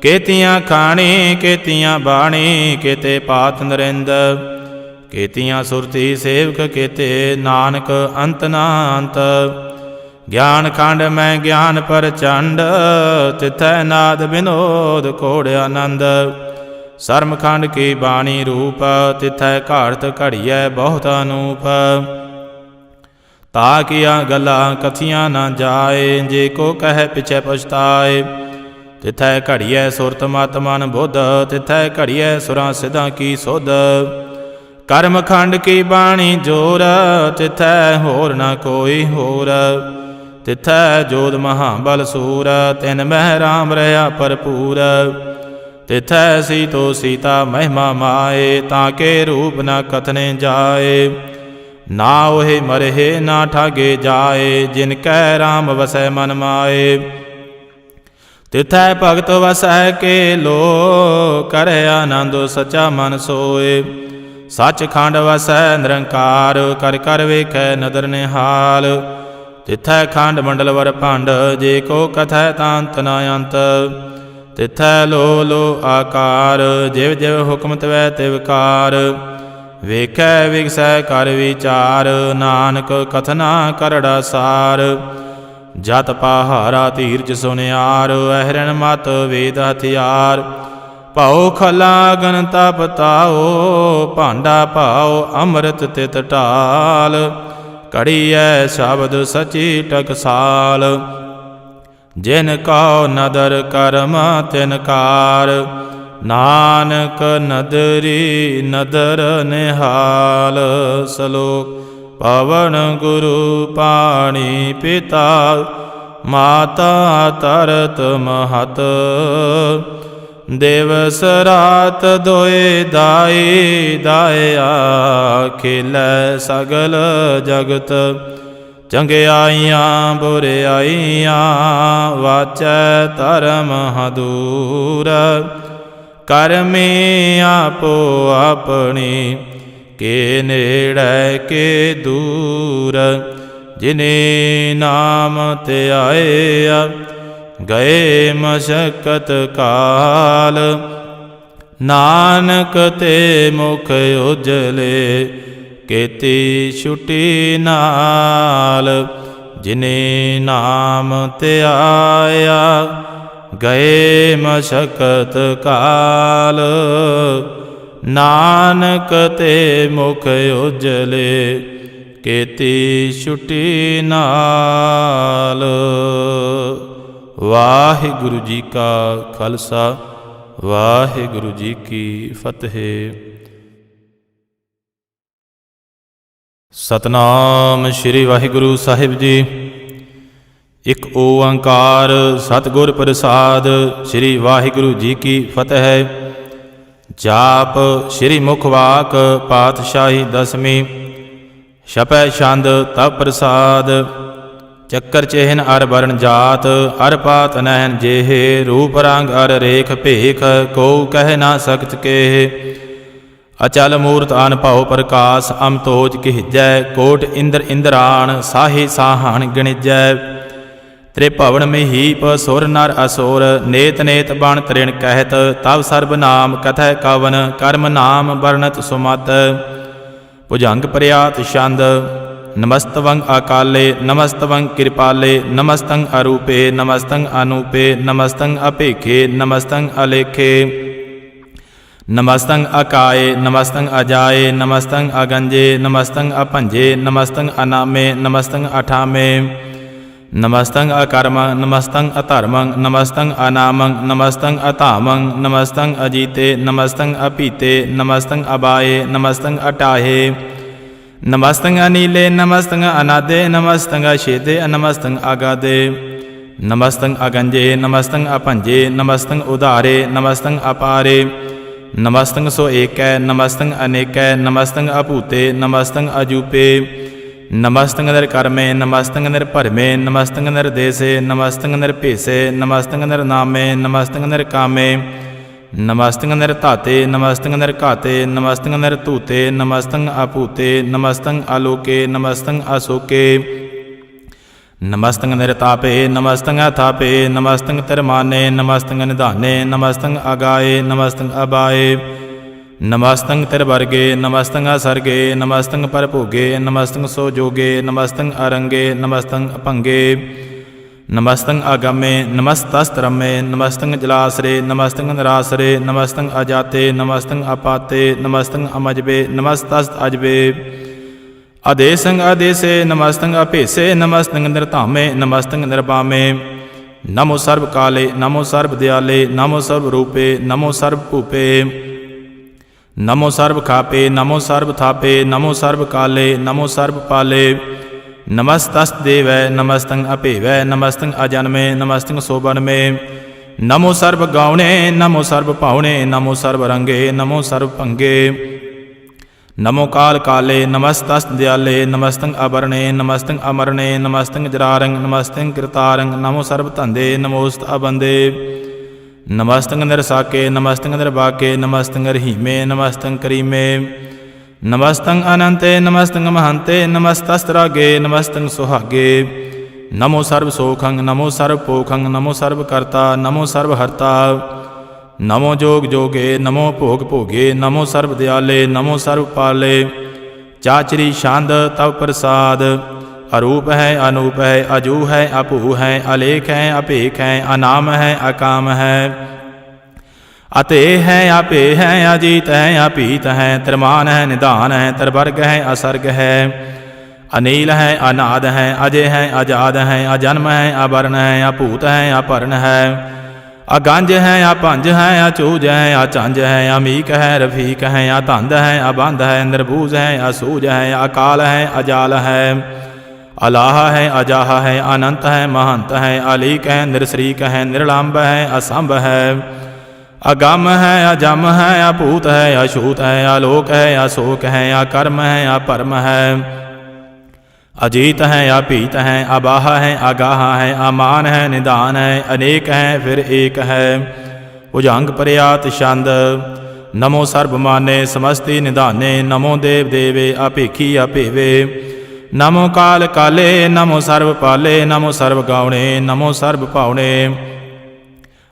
ਕੇਤੀਆਂ ਖਾਣੀ, ਕੇਤੀਆਂ ਬਾਣੀ, ਕੇਤੇ ਪਾਤ ਨਰਿੰਦ। ਕੇਤੀਆਂ ਸੁਰਤੀ ਸੇਵਕ, ਕੇਤੇ ਨਾਨਕ ਅੰਤ ਨਾ ਅੰਤ। ਗਿਆਨ ਖੰਡ ਮੈਂ ਗਿਆਨ ਪ੍ਰਚੰਡ, ਤਿਥੈ ਨਾਦ ਵਿਨੋਦ ਘੋੜ ਆਨੰਦ। ਸਰਮ ਖੰਡ ਕੀ ਬਾਣੀ ਰੂਪ, ਤਿਥੈ ਘਾੜਤ ਘੜੀਐ ਬਹੁਤ ਅਨੂਪ। ਤਾ ਕੀਆਂ ਗੱਲਾਂ ਕਥੀਆਂ ਨਾ ਜਾਏ, ਜੇ ਕੋ ਕਹਿ ਪਿਛੈ ਪਛਤਾਏ। ਤਿਥੈ ਘੜੀਐ ਸੁਰਤ ਮਤ ਮਨ ਬੁੱਧ, ਤਿਥੈ ਘੜੀਐ ਸੁਰਾਂ ਸਿਧਾਂ ਕੀ ਸੁਧ। ਕਰਮ ਖੰਡ ਕੀ ਬਾਣੀ ਜੋਰ, ਤਿਥੈ ਹੋਰ ਨਾ ਕੋਈ ਹੋਰ। ਤਿਥੈ ਜੋਧ ਮਹਾਬਲ ਸੂਰ, ਤਿਨ ਮਹਿ ਰਾਮ ਰਹਾ ਭਰਪੂਰ। ਤਿਥੈ ਸੀਤੋ ਸੀਤਾ ਮਹਿਮਾ ਮਾਏ, ਤਾਂ ਕੇ ਰੂਪ ਨਾ ਕਥਨੇ ਜਾਏ। ਨਾ ਉਹੇ ਮਰਹੇ ਨਾ ਠਾਗੇ ਜਾਏ, ਜਿਨ ਕੈ ਰਾਮ ਵਸੈ ਮਨ ਮਾਏ। ਤਿਥੈ ਭਗਤ ਵਸੈ ਕੇ ਲੋ, ਕਰੈ ਆਨੰਦ ਸਚਾ ਮਨ ਸੋਏ। ਸੱਚ ਖੰਡ ਵਸੈ ਨਿਰੰਕਾਰ, ਕਰ ਕਰ ਵੇਖੈ ਨਦਰ ਨਿਹਾਲ। ਤਿਥੈ ਖੰਡ ਮੰਡਲ ਵਰ ਭੰਡ, ਜੇ ਕੋ ਕਥੈ ਤਾਂ ਅੰਤ ਨਾ ਅੰਤ। ਤਿਥੈ ਲੋ ਲੋ ਆਕਾਰ, ਜਿਵ ਜਿਵ ਹੁਕਮ ਤਵੈ ਤਿਵਕਾਰ। ਵੇਖੈ ਵਿਗਸੈ ਕਰ ਵਿਚਾਰ, ਨਾਨਕ ਕਥਨਾ ਕਰੜਾ ਸਾਰ। ਜਤ ਪਹਾਰਾ ਧੀਰਜ ਸੁਨਿਆਰ, ਅਹਰਣ ਮਤ ਵੇਦ ਹਥਿਆਰ। ਭਾਉ ਖਲਾ ਗਨ ਤਪ ਤਾਓ, ਭਾਂਡਾ ਭਾਉ ਅੰਮ੍ਰਿਤ ਤਿਤ ਢਾਲ। ਘੜੀਐ ਸ਼ਬਦ ਸਚੀ ਟਕਸਾਲ, ਜਿਨ ਕਉ ਨਦਰ ਕਰਮ ਤਿਨ ਕਾਰ। ਨਾਨਕ ਨਦਰੀ ਨਦਰ ਨਿਹਾਲ। ਸਲੋਕ ਪਵਨ ਗੁਰੂ ਪਾਣੀ ਪਿਤਾ, ਮਾਤਾ ਤਰਤ ਮਹਤ। ਦਿਵਸ ਰਾਤ ਦੋਇ ਦਾਈ, ਦਾਇਆ ਖੇਲੈ ਸਗਲ ਜਗਤ। ਚੰਗਿਆਈਆਂ ਬੁਰਿਆਈਆਂ, ਵਾਚੈ ਧਰਮ ਹਦੂਰ। ਕਰਮੀ ਆਪੋ ਆਪਣੀ, ਕੇ ਨੇੜੈ ਕੇ ਦੂਰ। ਜਿਨੇ ਨਾਮ ਧਿਆਇਆ, ਗਏ ਮਸ਼ਕਤ ਕਾਲ। ਨਾਨਕ ਤੇ ਮੁਖ ਉਜਲੇ, ਕੇਤੀ ਛੁਟੀ ਨਾਲ। ਜਿਨੇ ਨਾਮ ਧਿਆਇਆ, ਗਏ ਮਸ਼ਕਤ ਕਾਲ। ਨਾਨਕ ਤੇ ਮੁਖ ਉਜਲੇ, ਕੇਤੀ ਛੁਟੀ ਨਾਲ। ਵਾਹਿਗੁਰੂ ਜੀ ਕਾ ਖਾਲਸਾ, ਵਾਹਿਗੁਰੂ ਜੀ ਕੀ ਫਤਿਹ। ਸਤਨਾਮ ਸ੍ਰੀ ਵਾਹਿਗੁਰੂ ਸਾਹਿਬ ਜੀ। ਇਕ ਓੰਕਾਰ ਸਤਿਗੁਰ ਪ੍ਰਸਾਦ। ਸ੍ਰੀ ਵਾਹਿਗੁਰੂ ਜੀ ਕੀ ਫਤਿਹ। ਜਾਪ ਸ੍ਰੀ ਮੁਖ ਵਾਕ ਪਾਤਸ਼ਾਹੀ ਦਸਵੀਂ। ਛਪੈ ਛੰਦ ਤਵ ਪ੍ਰਸਾਦ। ਚੱਕਰ ਚਿਹਨ ਅਰ ਵਰਨ ਜਾਤ, ਅਰ ਪਾਤ ਨੈਣ ਜੇਹ। ਰੂਪ ਰੰਗ ਅਰ ਰੇਖ ਭੇਖ, ਕੋ ਕਹਿ ਨਾ ਸਕਤ ਕੇਹ। ਅਚਲ ਮੂਰਤ ਅਨ ਭਉ ਪ੍ਰਕਾਸ਼, ਅਮਤੋਜ ਕਿਹਜੈ। ਕੋਟ ਇੰਦਰ ਇੰਦਰਾਣ, ਸਾਹੇ ਸਾਹਣ ਗਣਿਜੈ। ਤ੍ਰਿਭਵਨ ਮਹੀਪ ਸੁਰ ਨਰ ਅਸੁਰ, ਨੇਤ ਨੇਤ ਬਣ ਤ੍ਰਿਣ ਕਹਿਤ। ਤਵ ਸਰਬ ਨਾਮ ਕਥੈ ਕਵਨ, ਕਰਮ ਨਾਮ ਵਰਣਤ ਸੁਮਤ। ਭੁਜੰਗ ਪ੍ਰਿਆਤ ਛੰਦ। ਨਮਸਤਵੰ ਅਕਾਲੇ, ਨਮਸਤਵੰ ਕਿਰਪਾਲੇ। ਨਮਸਤੰ ਅਰੂਪੇ, ਨਮਸਤੰ ਅਨੂਪੇ। ਨਮਸਤੰ ਅਭੇਖੇ, ਨਮਸਤੰ ਅਲੇਖੇ। ਨਮਸਤੰ ਅਕਾਏ, ਨਮਸਤੰ ਅਜਾਏ। ਨਮਸਤੰ ਅਗੰਜੇ, ਨਮਸਤੰ ਅਭੰਜੇ। ਨਮਸਤੰ ਅਨਾਮੇ, ਨਮਸਤੰ ਅਠਾਮੇ। नमस्तं अकर्मं नमस्तं अधर्मं नमस्तं अनामं नमस्तं अधामं नमस्तं अजीते नमस्तं अपीते नमस्तं अबाये नमस्तं अटाहे नमस्तं अनीले नमस्तं अनादे नमस्तं अशेदे नमस्तं अगादे नमस्तं अगंजे नमस्तं अपंजे नमस्तं उदारे नमस्तं अपारे नमस्तं सो एकै नमस्तं अनेकै नमस्तं अभूते नमस्तं अजूपे नमस्तं निर्कर्मे नमस्तं निर्भरमे नमस्तं निर्देशे नमस्तं निर्भेसे नमस्तं निर्नामे नमस्तं निर्कामे नमस्तं निर्धाते नमस्तं निर्घाते नमस्तं निर्धूते नमस्तं अभूते नमस्तं आलोके नमस्तं अशोके नमस्तं निर्तापे नमस्तं अथापे नमस्तं तिरमाने नमस्तं निधाने नमस्तं अगाये नमस्तं अबाये नमस्तं तिरवर्गे नमस्तं असर्गे नमस्तं परभोगे नमस्तं सोजोगे नमस्तं अरंगे नमस्तं अपंगे नमस्तं अगम्ये नमस्तस्त्रमे नमस्तं जलाश्रे नमस्तं निराश्रे नमस्तं अजाते नमस्तं अपाते नमस्तं अमजबे नमस्तस्त अजबे अदेशं अदेशे नमस्तं अपेसे नमस्तं निर्धामे नमस्तं निर्वामे नमो सर्वकाले नमो सर्वदयाले नमो सर्वरूपे नमो सर्वभूपे नमो सर्वखापे नमो सर्वथापे नमो सर्वकाले नमो सर्वपाले नमस्तस्देवै नमस्तं अपेवै नमस्तं अजन्मे नमस्तं शोभनमे नमो सर्वगौणे नमो सर्वपावणे नमो सर्वरंगे नमो सर्वभंगे नमो काल काले नमस्तस्दयाले नमस्तं अवर्णे नमस्तं अमरणे नमस्तं जरारंग नमस्तं कृतारंग नमो सर्वतंदे नमोस्त अबंदे नमस्तं निरसाके नमस्तं निर्वाके नमस्तं रहीमे नमस्तं करीमे नमस्तं अनंते नमस्तं महंते नमस्तस्त्रागे नमस्तं सुहागे नमो सर्वसोखं नमो सर्वपोखं नमो सर्वकर्ता नमो सर्वहर्ता नमो जोग जोगे नमो भोग भोगे नमो सर्वदयाले नमो सर्वपाले चाचरी शांद तव प्रसाद अरूप है अनूप है अजू है अपू है अलेख है अपेख है अनाम है अकाम है अते है अपे है अजीत है अपीत है त्रिमान है निदान है त्रिवर्ग है असर्ग है अनील है अनाद है अजय है अजाद है अजन्म है अवर्ण है अपूत है अपर्ण है अगंज है अपंज है अचूज है अचंज है अमीक है रफीक है अतंद है अबंध है निर्भूज है असूज है अकाल है अजाल है अलाह है अजाह है अनंत है महंत है अलीक है निरश्रीक है निर्लंब है असंभ है अगम है अजम है अपूत है अछूत है आलोक है अशोक है अकर्म है अपरम है अजीत है अपीत है अबाह है अगाह है अमान है निदान है अनेक है फिर एक है भुजंग पर्यात छंद नमो सर्वमाने समस्ति निधाने नमो देव देवे अपेखी अपेवे नमो काल काले नमो सर्वपाले नमो सर्वगौणे नमो सर्वभावणे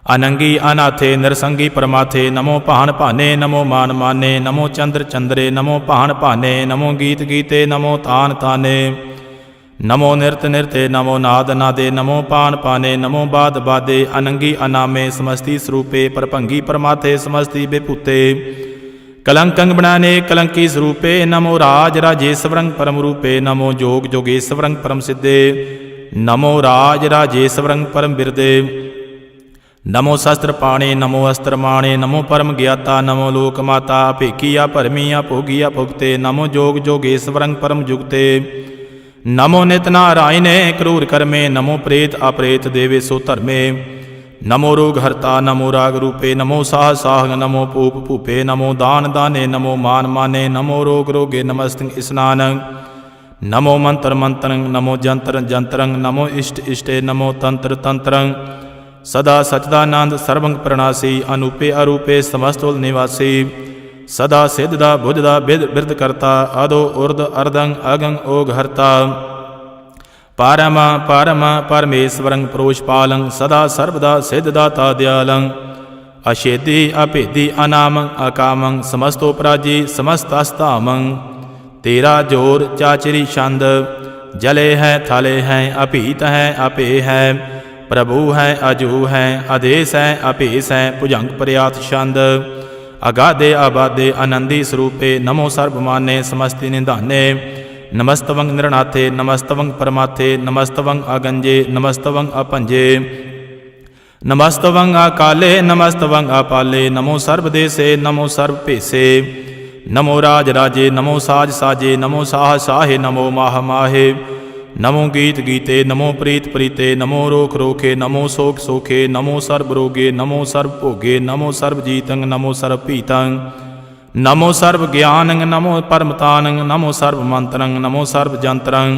अनंगी अनाथे नरसंगी परमाथे नमो भान भाने नमो मान माने नमो चंद्र चंद्रे नमो भान भाने नमो गीत गीते नमो तान ताने नमो नृत नृते नमो नाद नादे नमो पान पाने नमो बाद बादे अनंगी अनामे समस्ति स्वरूपे परभंगी परमाथे समस्ति बेपूते कलंकंग बनाने कलंकी स्वरूपे नमो राज राजेश्वरंग परम रूपे नमो जोग जोगेश्वरंग परम सिद्धे नमो राज राजेश्वरंग परम बिरदे नमो शस्त्र पाणे नमो अस्त्र माणे नमो परम ज्ञाता नमो लोक माता अपेखिया परमिया भोगिया भुगते नमो जोग जोगेश्वरंग परम जुगते नमो नित नारायणे क्रूर कर्मे नमो प्रेत अप्रेत देवे सो धर्मे नमो रोग हरता नमो राग रूपे नमो साह साह नमो पूप भूपे नमो दान दाने नमो मान माने नमो रोग रोगे नमस्तं स्नान नमो मंत्र मंत्रं नमो जंत्र जंत्रं नमो इष्ट इष्टे नमो तंत्र तंत्रं सदा सचिदानंद सर्वंग प्रणासी अनूपे अरूपे समस्तुल निवासी सदा सिद्धदा बुद्धदा बिरद करता अदो उर्द अर्दंग अगंग ओग हरता पारमा पारमा परमेश्वरं प्रोषपालं सदा सर्वदा सिद्धदाता दयालं अशेदी अभेदी अनामं अकामं समस्तोपराजी समस्तास्तामं तेरा जोर चाचरी छंद जले है थले हैं अपीत है अपे है प्रभु है अजू है आदेश है अपेश है भुजंग पर्यात छंद अगाधे आबादे आनंदी स्वरूपे नमो सर्वमाने समस्ति निधाने नमस्तवं नृनाथे नमस्तवं परमाथे नमस्तवं अगंजे नमस्तवं अपंजे नमस्तवं अकाले नमस्तवं अपाले नमो सर्वदेशे नमो सर्वपेशे नमो राज राजे नमो साज साजे नमो साह साहे नमो माह माहे नमो गीत गीते नमो प्रीत प्रीते नमो रोख रोखे नमो सोख सोखे नमो सर्व रोगे नमो सर्व भोगे नमो सर्व जीतं नमो सर्व पीतं नमो सर्व ज्ञानं नमो परमतानं नमो सर्व मंत्रं नमो सर्व जंत्रं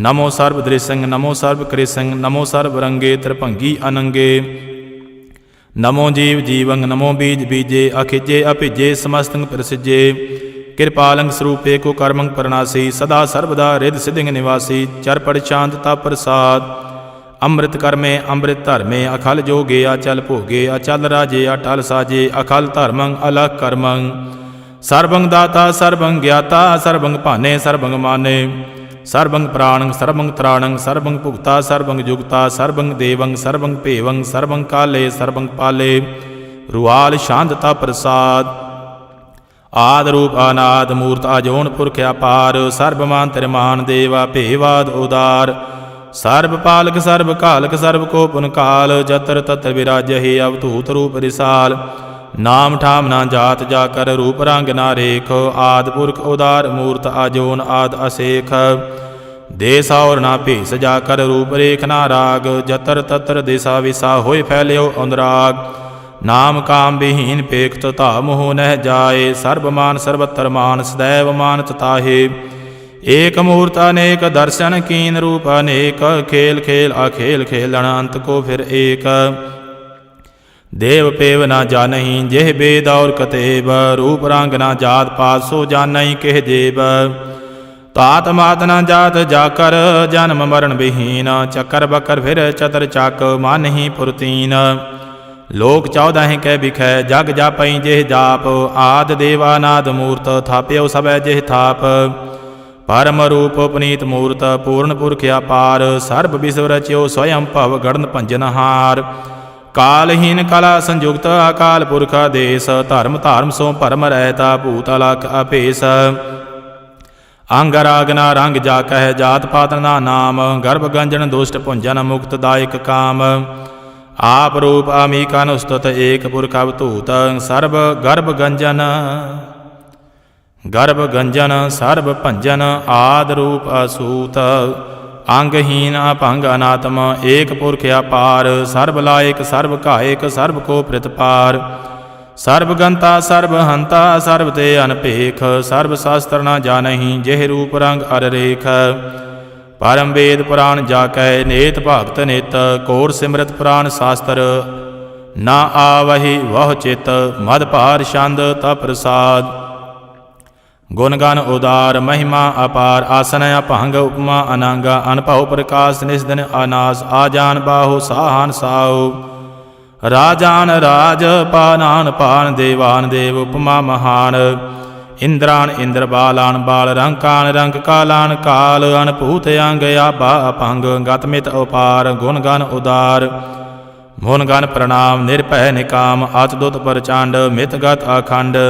नमो सर्व दृश्यं नमो सर्व कृशं नमो सर्व रंगे त्रिभंगी अनंगे नमो जीव जीवं नमो बीज बीजे अखिजे अभिजे समस्तंग प्रसिजे कृपालंग स्वरूपे को कर्मंग प्रणासी सदा सर्वदा रिद सिद्धिंग निवासी चरपड़ शांतता प्रसाद अमृत कर्मे अमृत धर्मे अखल जोगे अचल भोगे अचल राजे अटल साजे अखल धर्मंग अलग कर्मंग सर्वंग दाता सर्वंग ज्ञाता सर्वंग भाने सर्वंग माने सर्वंग प्राणं सर्वंग त्राणं सर्वंग भुक्ता सर्वंग जुगता सर्वंग देवं सर्वंग भेवं सर्वंग काले सर्वंग पाले रुआल शांतता प्रसाद आद रूप अनाद मूर्त अजोन पुरख अपार सर्वमान त्रिमान देवा भेवाद उदार सर्व पालक सर्व कालक सर्व को पुन काल जतर तत्र विराजहि अवधूत रूप रिसाल नाम ठाम ना जात जाकर रूप रंग ना रेख आद पुरख उदार मूर्त अजोन आद असेख देश और ना भेस जाकर रूप रेख ना राग जतर तत्र दिशा विसा होय फैल्यो अनुराग नाम काम विहीन पेखत ता मोह नह जाए सर्वमान सर्वत्र मान सदैव मानत ताहे एक मूर्त अनेक दर्शन कीन रूप अनेक खेल खेल अखेल खेलन अंत को फिर एक देव पेव ना जानही जेह वेद और कतेब रूप रंग ना जात पात सो जानही केह देव तात मात ना जात जाकर जन्म मरण विहीन चक्कर बकर फिर चतर चाक मानही पुरतीन लोक 14 कै बिखै जग जापई जेह जाप आद देवानाद मूर्त थाप्यो सब जेह थाप परम रूप पुनीत मूर्त पूर्ण पुरख अपार सर्व विश्व रच्यो स्वयं भव गणन भंजनहार कालहीन कला संयुक्त अकाल पुरख आदेश धर्म धार्म सो परम रहता भूत अलख अभेस अंग राग ना रंग जा कह जात पात ना नाम गर्भ गंजन दुष्ट पुंजन मुक्त दायक काम आप रूप अमीका नुस्तुत एक पुरख अवधूत सर्व गर्भ गंजन सर्व भंजन आद रूप असूत अंगहीन अपंग अनात्म एक पुरख अपार सर्व लायक सर्व कायक सर्व को प्रतिपार सर्वगंता सर्वहंता सर्व ते अनपेख सर्व शास्त्र न जानही जेह रूप रंग अर रेख परम वेद पुराण जाकै नेत भगत नित कोर सिमरत पुराण शास्त्र न आवहि वह चित मद पार छंद तप्रसाद गुणगान उदार महिमा अपार आसन अभंग उपमा अनांगा अनभव प्रकाश निस्दिन अनास आजान बाहु साहान साहु राजान राज पानान पान देवान देव उपमा महान इंद्रान इंद्र बालान बाल रंकान रंक कालान काल अनभूत अंग आभा अपंग गतमित उपार गुणगान उदार मुनगन प्रणाम निर्भय निकाम अतदुत प्रचंड मितगत अखंड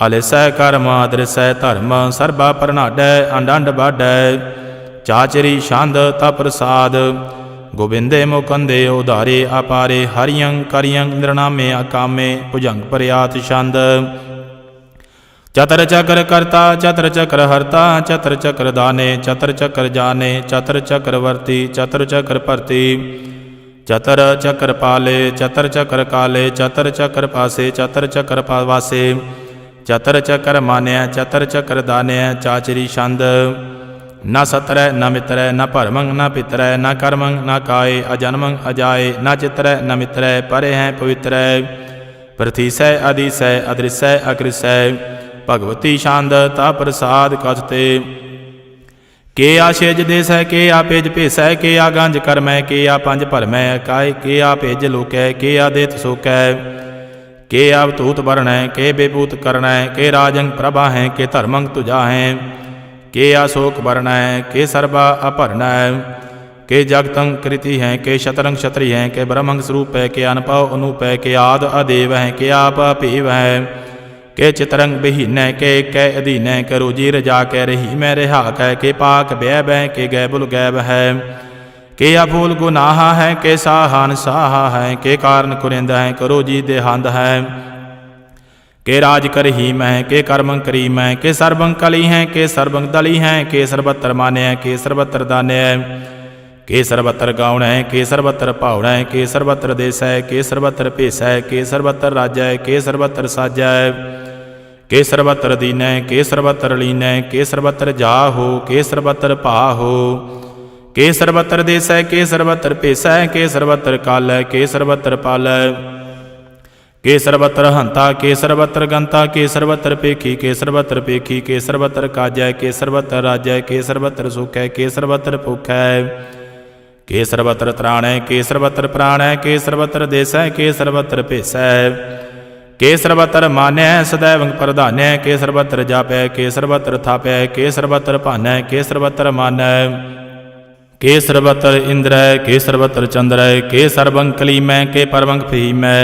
अलिसै कर्म अदृसै धर्म सर्वा प्रनाडै अंड बाडै चाचरी छंद तप्रसाद गोबिंदे मुकंदे उदारे अपारे हरियं करियं नृनामे अकामे भुजंग प्रयात छंद चतर चक्र कर्ता चतर चक्र हरता चतर चक्र दाने चतर चक्र जाने चतर चक्रवर्ती चतर चक्र परती चतर चक्र पाले चतर चक्र काले चतर चक्र पासे चतर चक्र पावासे चतर चक्र मान्य चतर चक्र दान्य चाचरी छंद न सतर न मित्र न भरमंग न पितर न कर्मंग न काय अजन्मंग अजाय न चित्र न मित्र परे हैं पवित्र प्रथिसय अधिसय अदृश्य अकृसय भगवती छंद ता प्रसाद कथते के आशेज देस है के आ पेज भेस है के आ गंज कर्म है के आ पंज भरम है काय के आ पेज लोक है के आदित सुख है के अवधूत वर्ण है के बेभूत कर्ण है के राजंग प्रभा है के धर्मंग तुझा है के अशोक वर्ण है के सर्वा अपर्ण है के जगतंग कृति हैं के शतरंग क्षत्रिय हैं के ब्रह्मंग स्वरूप है के अनपव अनूप है के आद अदेव हैं के आप अपेव है के चितरंग बहीनै के कै अधीनै के रोजी रजा कै रही मैं रिहा कै के पाक बैब है के गैबुल गैब है के अफूल गुनाहा है के साहान साहा है के कारण कुरिंद है के रोजी देहांद है के राज करही मैं के कर्मं करी मैं के सर्वं कली हैं के सर्वं दली हैं के सर्वत्र मान्य है के सर्वत्र दान्य है के सर्वत्र गाउण है के सर्वत्र भावण है के सर्वत्र देश है के सर्वत्र भेस है के सर्वत्र राज है के सर्वत्र साज है के सर्वत्र दीन है के सर्वत्र लीन है के सर्वत्र जा हो के सर्वत्र भा हो के सर्वत्र देश है के सर्वत्र भेस है के सर्वत्र काल है के सर्वत्र पाल है के सर्वत्र हंता के सर्वत्र गंता के सर्वत्र पेखी के सर्वत्र पेखी के सर्वत्र काजय के सर्वत्र राज्य के सर्वत्र सुख है के सर्वत्र भुख है के सर्वत्र त्राण है के सर्वत्र प्राण है के सर्वत्र देश है के सर्वत्र भेस है के सर्वत्र मान्य है सदैव प्रधान है के सर्वत्र जाप है के सर्वत्र थाप है के सर्वत्र भान है के सर्वत्र मान है के सर्वत्र इंद्र है के सर्वत्र चंद्र है के सर्वं कलीम है के परमं फहीम है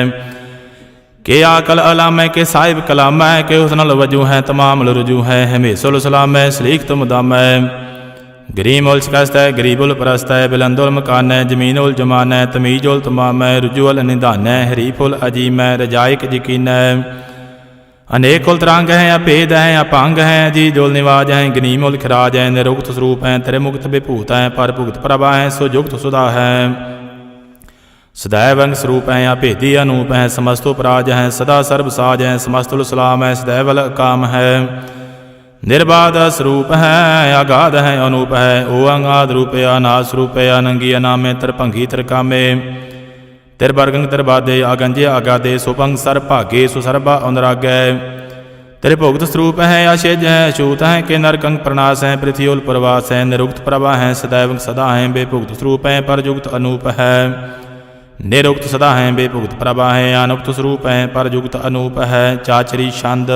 के आकल अलाम है के साहिब कलाम है के हुस्नल वजू है तमाम रुजू है हमेशुल सलाम है सलीख तुम दाम है गरीम उल शिकस्त है गरीबुल परस्त है बुलंदुल मकान है जमीन उल जमान है तमीजुल तमाम है रुजुअल निधान है हरीफुल अजीम है रजाइक यकीन है अनेक उल तरंग है अभेद है अभंग है जी जोल निवाज है गनीम उल खराज है निरुक्त स्वरूप है त्रिमुक्त विभूत है पर भुगत प्रभा है सुजुक्त सुधा है सदैव अंग स्वरूप हैं अभेदी अनूप हैं समस्त उपराज हैं सदा सर्व साज हैं समस्तुल सलाम है सदैव काम है निर्बाध स्वरूप है अगाध है अनूप है ओ अंगाद रूपे अनाथ रूपे अनंगी अनामे त्रिभंगी त्रिकामे तिरबरगंग तिरबादे अगंजे अगादे सुभंग सर भागे सुसरबा अनुरागै त्रिभुगत स्वरूप है अशेज है अछूत है के नरकंग प्रणाश है पृथ्वी उल प्रवास है निरुक्त प्रभा है सदैव सदा है बेभुगत स्वरूप है परजुगत अनूप है निरुक्त सदा हैं बेभुगत प्रभा है अनुक्त स्वरूप हैं परजुगत अनूप है चाचरी छंद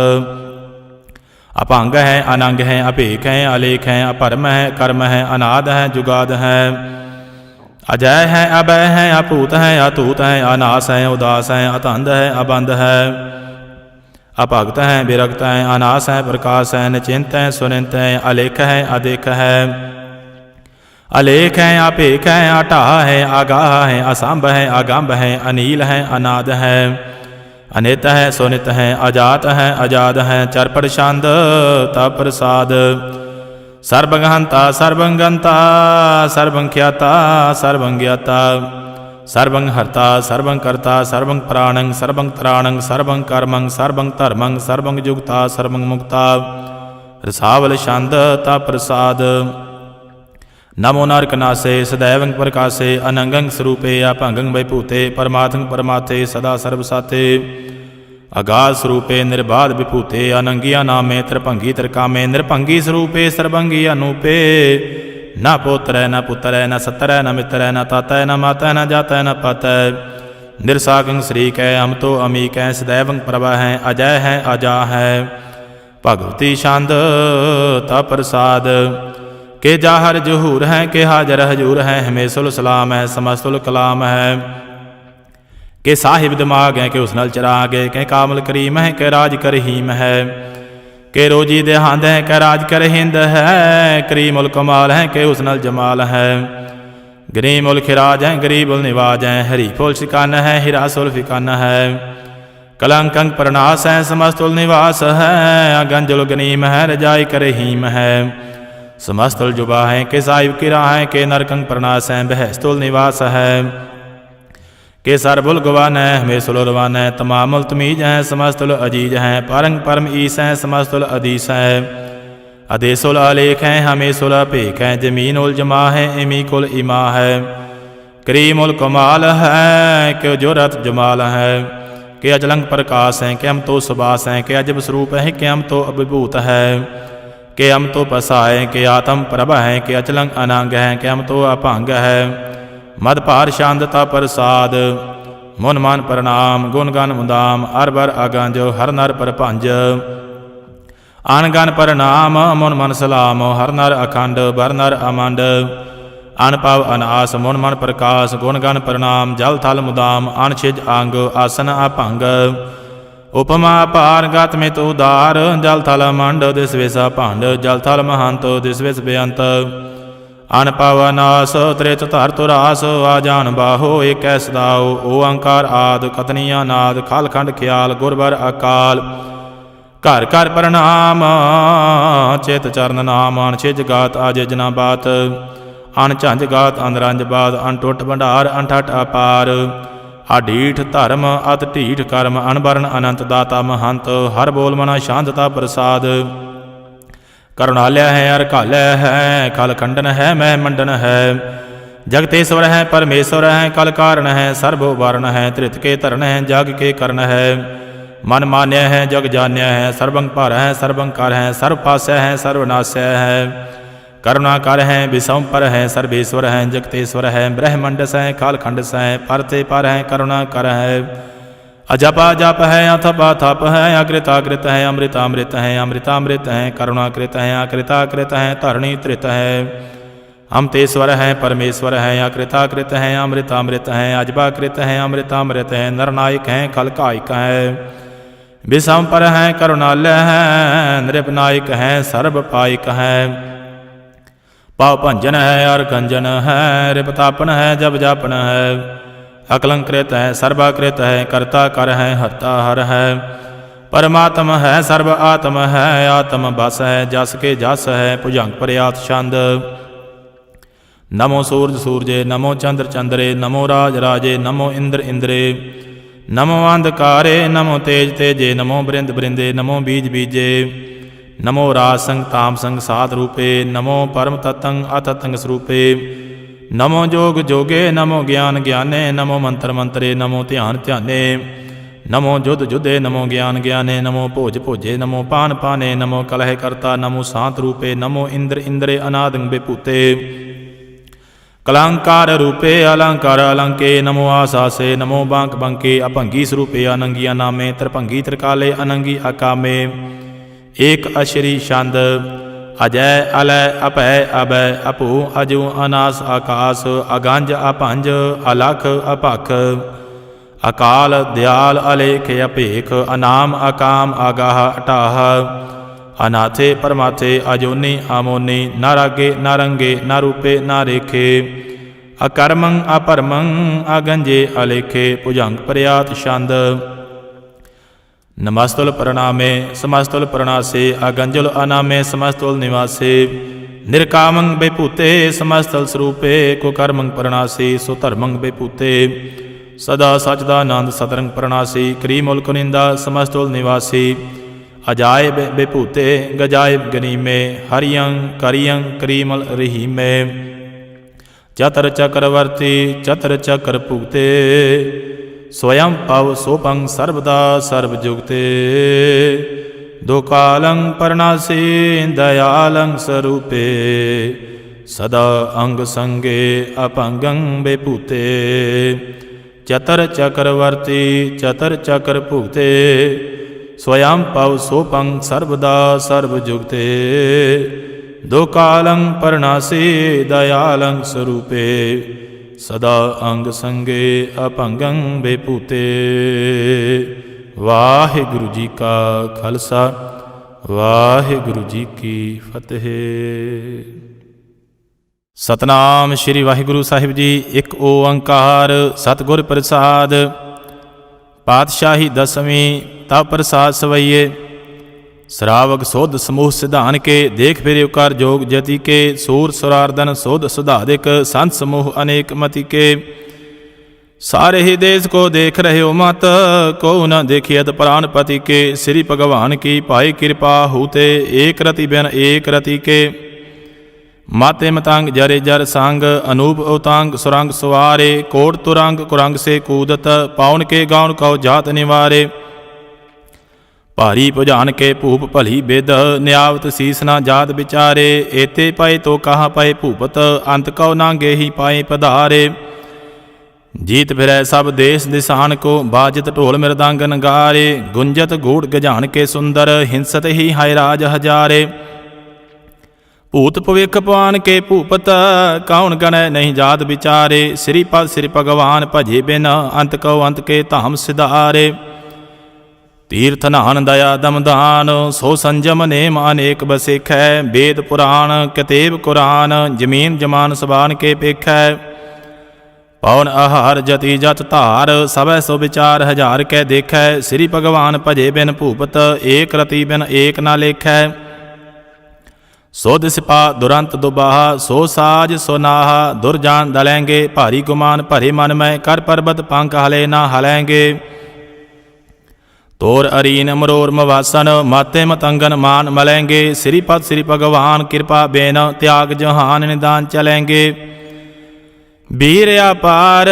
अपंग है अनंग है अभेक है अलेख है अपरम है कर्म है अनाद है जुगाद है अजय है अभय है अपूत है अतूत है अनास है उदास है अतंद है अबंध है अपभक्त है विरक्त है अनास है प्रकाश है निचिंत है सुनिंत है अलेख है अदेख है अलेख है अपेख है अटाह है आगाह है असंभ है अगंभ है अनील है अनाद है अनित है सुनित है अजात है अजाद है चरपड़ छंद तप्रसाद सर्वगहंता सर्वंगंता सर्वंख्याता सर्वज्ञाता सर्वं हर्ता सर्वं कर्ता सर्वं प्राणं सर्वं त्राणं सर्वं कर्मं सर्वं धर्मं सर्वं युक्ता सर्वं मुक्ता रसावल छंद तप्रसाद नमो नारकनासे सदैवं प्रकाशे अनंगं स्वरूपे अभंगं वैभूते परमात्मं परमाथे सदा सर्वसाथे अगाध स्वरूपे निर्बाध विभूते अनंगिया नामे त्रिभंगी त्रिकामे निर्भंगी स्वरूपे सर्वंगी अनूपे न पोत्र न पुत्र न सत्र न मित्र न ताता न माता न जाता न पत निरसागं श्रीक है हम तो अमीक है सदैवं प्रभा है अजय है अजा है भगवती छंद तप्रसाद के जाहर जहूर हैं के हाजर हजूर हैं हमेशुल सलाम है समस्तुल कलाम है के साहिब दिमाग है के उसनल चिराग है के कामल करीम है के राज करहीम है के रोजी देहांद है के राज कर हिंद है करीमुल कमाल है के उसनल जमाल है गरीमुल खिराज है गरीबुल निवाज है हरीफुल शिकान है हिरासुल फिकान है कलंकंग प्रणास है समस्तुल निवास है अगंजुल गनीम है रजाई करहीम है समस्तुल जुबा है के साहिब किरा है के नरकंग प्रणास है बहस्तुल निवास है के सरबुल गुवान है हमेशुल रवान है तमामुल तमीज है समस्तुल अजीज है परंग परम ईस है समस्तुल अदीस है अदेसुल अलेख है हमेशुल अपेख है जमीन उल जमा है इमी कुल इमा है करीमुल कमाल है के जोरत जमाल है के अजलंग प्रकाश है के हम तो सुबास हैं के अजब स्वरूप है के हम तो अभिभूत है के हम तो पसाए के आत्म प्रभ है के अचलंग अनंग है के हम तो अभंग है मदभार शांतता प्रसाद मुन मान प्रणाम गुणगान मुदाम अरबर अगंज हर नर परभंज अनगन प्रणाम मुन मन सलाम हर नर अखंड बर नर अमंड अनपव अनास मुन मन प्रकाश गुणगन प्रणाम जल थल मुदाम अनछिज अंग आसन अभंग ਉਪਮਾ ਭਾਰ ਗਤ ਮਿਤ ਉਦਾਰ, ਜਲ ਥਲ ਮੰਡ ਦਿਸ ਵਿਸਾ ਭੰਡ, ਜਲ ਥਲ ਮਹੰਤ ਦਿਸ ਵਿਸ ਬੇਅੰਤ। ਅਨ ਪਵਨਾਸ ਤ੍ਰਿਤ ਧਰ ਤੁਰਾਸ, ਆ ਜਾਨ ਬਾਹੋ ਏਕੈ ਸਦਾਉ। ਓੰਕਾਰ ਆਦ ਕਤਨੀਆ ਨਾਦ, ਖਲ ਖੰਡ ਖਿਆਲ ਗੁਰਬਰ ਅਕਾਲ। ਘਰ ਘਰ ਪ੍ਰਣਾਮ ਚਿਤ ਚਰਨ ਨਾਮ, ਅਣ ਛਿਜ ਗਾਤ ਅਜ ਜਨਾ ਬਾਤ। ਅਣ ਝੰਜ ਗਾਤ ਅੰਦਰੰਜ ਬਾਦ, ਅਣ ਟੁੱਟ ਭੰਡਾਰ ਅਣਠਟ ਅਪਾਰ। ਅਢੀਠ ਧਰਮ ਅਤ ਢੀਠ ਕਰਮ, ਅਣਬਰਨ ਅਨੰਤ ਦਾਤਾ ਮਹੰਤ। ਹਰ ਬੋਲ ਮਨਾ ਸ਼ਾਂਤਤਾ ਪ੍ਰਸਾਦ, ਕਰੁਣਾਲਿਆ ਹੈ ਅਰ ਘਾਲਿਆ ਹੈ। ਖਲ ਖੰਡਨ ਹੈ ਮਹਿ ਮੰਡਨ ਹੈ, ਜਗਤੇਸ਼ਵਰ ਹੈ ਪਰਮੇਸ਼ਵਰ ਹੈ। ਕਲ ਕਾਰਨ ਹੈ ਸਰਬੋ ਵਾਰਨ ਹੈ, ਧ੍ਰਿਤ ਕੇ ਧਰਨ ਹੈ ਜਗ ਕੇ ਕਰਨ ਹੈ। ਮਨ ਮਾਨਿਆ ਹੈ ਜਗ ਜਾਣਿਆ ਹੈ, ਸਰਬੰਗ ਭਰ ਹੈ ਸਰਬੰਕਾਰ ਹੈ। ਸਰਬ ਪਾਸੈ ਹੈ ਸਰਵਨਾਸੈ ਹੈ, ਕਰੁਣਾ ਕਰ ਹੈ ਵਿਸਮ ਪਰ ਹੈ। ਸਰਬੇਸ਼ਵਰ ਹੈ ਜਗਤੇਸ਼ਵਰ ਹੈ, ਬ੍ਰਹਮੰਡਸ ਹੈ ਕਾਲ ਖੰਡਸ ਹੈ। ਪਰਤੇ ਪਰ ਹੈ ਕਰੁਣਾ ਕਰ ਹੈ, ਅਜਪਾ ਜਪ ਹੈ ਅਥਪਾ ਥਪ ਹੈ। ਅਕ੍ਰਿਤਾ ਕ੍ਰਿਤ ਹੈ ਅੰਮ੍ਰਿਤਾ ਅੰਮ੍ਰਿਤ ਹੈ, ਅੰਮ੍ਰਿਤਾ ਅੰਮ੍ਰਿਤ ਹੈ। ਕਰੁਣਾ ਕ੍ਰਿਤ ਹੈ ਅਕ੍ਰਿਤਾ ਕ੍ਰਿਤ ਹੈ, ਧਰਣੀ ਧ੍ਰਿਤ ਹੈ। ਅਮਤੇਸ਼ਵਰ ਹੈ ਪਰਮੇਸ਼ਵਰ ਹੈ, ਅਕ੍ਰਿਤਾ ਕ੍ਰਿਤ ਹੈ ਅੰਮ੍ਰਿਤਾ ਅੰਮ੍ਰਿਤ ਹੈ। ਅਜਪਾ ਕ੍ਰਿਤ ਹੈ ਅੰਮ੍ਰਿਤਾ ਅੰਮ੍ਰਿਤ ਹੈ। ਨਰਨਾਇਕ ਹੈ ਖਲ ਕਾਇਕ ਹੈ, ਵਿਸਮ ਪਰ ਹੈ ਕਰੁਣਾਲਯ ਹੈ। ਨਿਰਭਨਾਇਕ ਹੈ ਸਰਬ ਪਾਇਕ ਹੈ, ਪਾਉ ਭੰਜਨ ਹੈ ਅਰ ਗੰਜਨ ਹੈ। ਰਿਪਤਾਪਨ ਹੈ ਜਬ ਜਾਪਨ ਹੈ, ਅਕਲੰਕ੍ਰਿਤ ਹੈ ਸਰਬਾਕ੍ਰਿਤ ਹੈ। ਕਰਤਾ ਕਰ ਹੈ ਹਰਤਾ ਹਰ ਹੈ, ਪਰਮਾਤਮ ਹੈ ਸਰਬ ਆਤਮ ਹੈ। ਆਤਮ ਬਸ ਹੈ ਜਸ ਕੇ ਜਸ ਹੈ, ਭੁਜੰਗ ਪ੍ਰਿਆਤ ਛੰਦ। ਨਮੋ ਸੂਰਜ ਸੂਰਜੇ, ਨਮੋ ਚੰਦਰ ਚੰਦਰੇ, ਨਮੋ ਰਾਜ ਰਾਜੇ, ਨਮੋ ਇੰਦਰ ਇੰਦਰੇ। ਨਮੋ ਅੰਧਕਾਰੇ, ਨਮੋ ਤੇਜ ਤੇਜੇ, ਨਮੋ ਬ੍ਰਿੰਦ ਬ੍ਰਿੰਦੇ, ਨਮੋ ਬੀਜ ਬੀਜੇ। ਨਮੋ ਰਾਜ ਸੰਗ ਤਾਮ ਸੰਗ ਸਾਧ ਰੂਪੇ, ਨਮੋ ਪਰਮ ਤਤੰਗ ਅਤਤੰਗ ਸਰੂਪੇ। ਨਮੋ ਜੋਗ ਜੋਗੇ, ਨਮੋ ਗਿਆਨ ਗਿਆਨੇ, ਨਮੋ ਮੰਤਰ ਮੰਤਰੇ, ਨਮੋ ਧਿਆਨ ਧਿਆਨੇ। ਨਮੋ ਜੁਧ ਜੁਧੇ, ਨਮੋ ਗਿਆਨ ਗਿਆਨੇ, ਨਮੋ ਭੋਜ ਭੋਜੇ, ਨਮੋ ਪਾਨ ਪਾਨੇ। ਨਮੋ ਕਲਹਿ ਕਰਤਾ, ਨਮੋ ਸਾਤ ਰੂਪੇ, ਨਮੋ ਇੰਦਰ ਇੰਦਰੇ ਅਨਾਦਿ ਬੇਪੂਤੇ। ਕਲੰਕਾਰ ਰੂਪੇ ਅਲੰਕਾਰ ਅਲੰਕੇ, ਨਮੋ ਆਸਾਸੇ, ਨਮੋ ਬਾਂਕ ਬੰਕੇ। ਅਭੰਗੀ ਸਰੂਪੇ ਅਨੰਗੀਆ ਨਾਮੇ, ਤ੍ਰਿਭੰਗੀ ਤ੍ਰਿਕਾਲੇ ਅਨੰਗੀ ਅਕਾਮੇ। ਏਕ ਅਸ਼ਰੀ ਛੰਦ, ਅਜੈ ਅਲੈ ਅਭੈ ਅਭੈ। ਅਭੂ ਅਜੂ ਅਨਾਸ ਆਕਾਸ, ਅਗੰਜ ਅਭੰਜ ਅਲਖ ਅਭਖ। ਅਕਾਲ ਦਿਆਲ ਅਲੇਖ ਅਭੇਖ, ਅਨਾਮ ਅਕਾਮ ਆਗਾਹ ਅਟਾਹ। ਅਨਾਥੇ ਪਰਮਾਥੇ, ਅਜੋਨੀ ਆਮੋਨੀ। ਨਾ ਰਾਗੇ ਨਾ ਰੰਗੇ, ਨਾ ਰੂਪੇ ਨਾ ਰੇਖੇ। ਅਕਰਮੰ ਅਪਰਮੰ, ਅਗੰਜੇ ਅਲੇਖੇ। ਭੁਜੰਗ ਪ੍ਰਿਆਤ ਛੰਦ। ਨਮਸਤੁਲ ਪ੍ਰਣਾਮੇ ਸਮਸਤੁਲ ਪ੍ਰਣਾਸੇ, ਅਗੰਜੁਲ ਅਨਾਮੇ ਸਮਸਤੁਲ ਨਿਵਾਸੇ। ਨਿਰਕਾਮੰ ਬੇਪੂਤੇ, ਸਮਸਤਲ ਸਰੂਪੇ। ਕੁਕਰਮੰ ਪ੍ਰਣਾਸੀ, ਸੋ ਧਰਮੰ ਬੇਪੂਤੇ। ਸਦਾ ਸਚ ਦਾ ਆਨੰਦ ਸਤਰੰਗ ਪ੍ਰਣਾਸੀ। ਕਰੀ ਮੁਲਕ ਨਿੰਦਾ ਸਮਸਤੁਲ ਨਿਵਾਸੀ। ਅਜਾਏ ਬੇਪੂਤੇ, ਗਜਾਏ ਗਨੀਮੇ। ਹਰੀਅੰ ਕਰੀਅੰ ਕਰੀਮਲ ਰਹੀਮੇ। ਚਤਰ ਚੱਕਰਵਰਤੀ, ਚਤਰ ਚੱਕਰ ਭੁਗਤੇ। ਸਵਯੰ ਪਵ ਸੋਪੰ ਸਰਬਦਾ ਸਰਬ ਜੁਗਤੇ। ਦੁਕਾਲੰ ਪਰਨਾਸੀ, ਦਇਆਲੰ ਸਰੂਪੇ। ਸਦਾ ਅੰਗ ਸੰਗੇ ਅਭੰਗੰ ਬੇਪੂਤੇ। ਚਤਰ ਚੱਕਰਵਰਤੀ, ਚਤਰ ਚੱਕਰ ਭੁਗਤੇ। ਸਵਯੰ ਪਵ ਸੋਪੰ ਸਰਬਦਾ ਸਰਬ ਜੁਗਤੇ। ਦੁਕਾਲੰ ਪਰਨਾਸੀ, ਦਇਆਲੰ ਸਰੂਪੇ। ਸਦਾ ਅੰਗ ਸੰਗੇ ਅਭੰਗੰ ਬੇਪੂਤੇ। ਵਾਹਿਗੁਰੂ ਜੀ ਕਾ ਖਾਲਸਾ, ਵਾਹਿਗੁਰੂ ਜੀ ਕੀ ਫਤਿਹ। ਸਤਨਾਮ ਸ੍ਰੀ ਵਾਹਿਗੁਰੂ ਸਾਹਿਬ ਜੀ। ਇੱਕ ਓੰਕਾਰ ਸਤਿਗੁਰ ਪ੍ਰਸਾਦ। ਪਾਤਸ਼ਾਹੀ ਦਸਵੀਂ ਤਵ ਪ੍ਰਸਾਦ ਸਵਈਏ। ਸਰਾਵਕ ਸੋਧ ਸਮੂਹ ਸਿਧਾਨ ਕੇ, ਦੇਖ ਫਿਰਿਓ ਕਰ ਜੋਗ ਜਤੀ ਕੇ। ਸੂਰ ਸੁਰਾਰਦਨ ਸੋਧ ਸੁਧਾਦਿਕ, ਸੰਤ ਸਮੂਹ ਅਨੇਕ ਮਤੀ ਕੇ। सारे ही देश को देख रहे हो मत, को न देखियत प्राणपति के। श्री भगवान की पाई कृपा होते, एक रति बिन एक रति के। माते मतंग जरे जर संग, अनूप उतांग सुरंग सवारे। कोट तुरंग कुरंग से कूदत, पाउन के गाउन कौ जात निवारे। भारी भुजान के भूप भली बिद, न्यावत शीस ना जात विचारे। एते पाए तो कहाँ पाए भूपत, अंत कौ नांगे ही पाए पधारे। जीत फिरै सब देश दिसान को, बाजत ढोल मृदंग नगारे। गुंजत गूढ़ गजान के सुंदर, हिंसत ही हाय राज हजारे। भूत भविख पवान के भूपत, कौन गणै नहीं जात विचारे। श्रीपद श्री भगवान भजे बिन, अंत कौ अंत के धाम सिधारे। तीर्थ नान दया दमदान, सो संजम नेम अनेक बसेखै। वेद पुराण कितेब कुरान, जमीन जमान सबान के पेखै। पवन आहार जति जत धार, सबै सो विचार हजार कै देखै। श्री भगवान भजे बिन भूपत, एक रति बिन एक ना लेखै। सोध सिपा दुरंत दुबाहा, सो साज सो नाहा। दुरजान दलेंगे भारी गुमान, भरे मन में कर पर्वत पंख हले ना हलेंगे। तोर अरीन मरोर मवासन, माते मतंगन मान मलेंगे। श्रीपद श्री भगवान कृपा बेन, त्याग जहान निदान चलेंगे। वीर अपार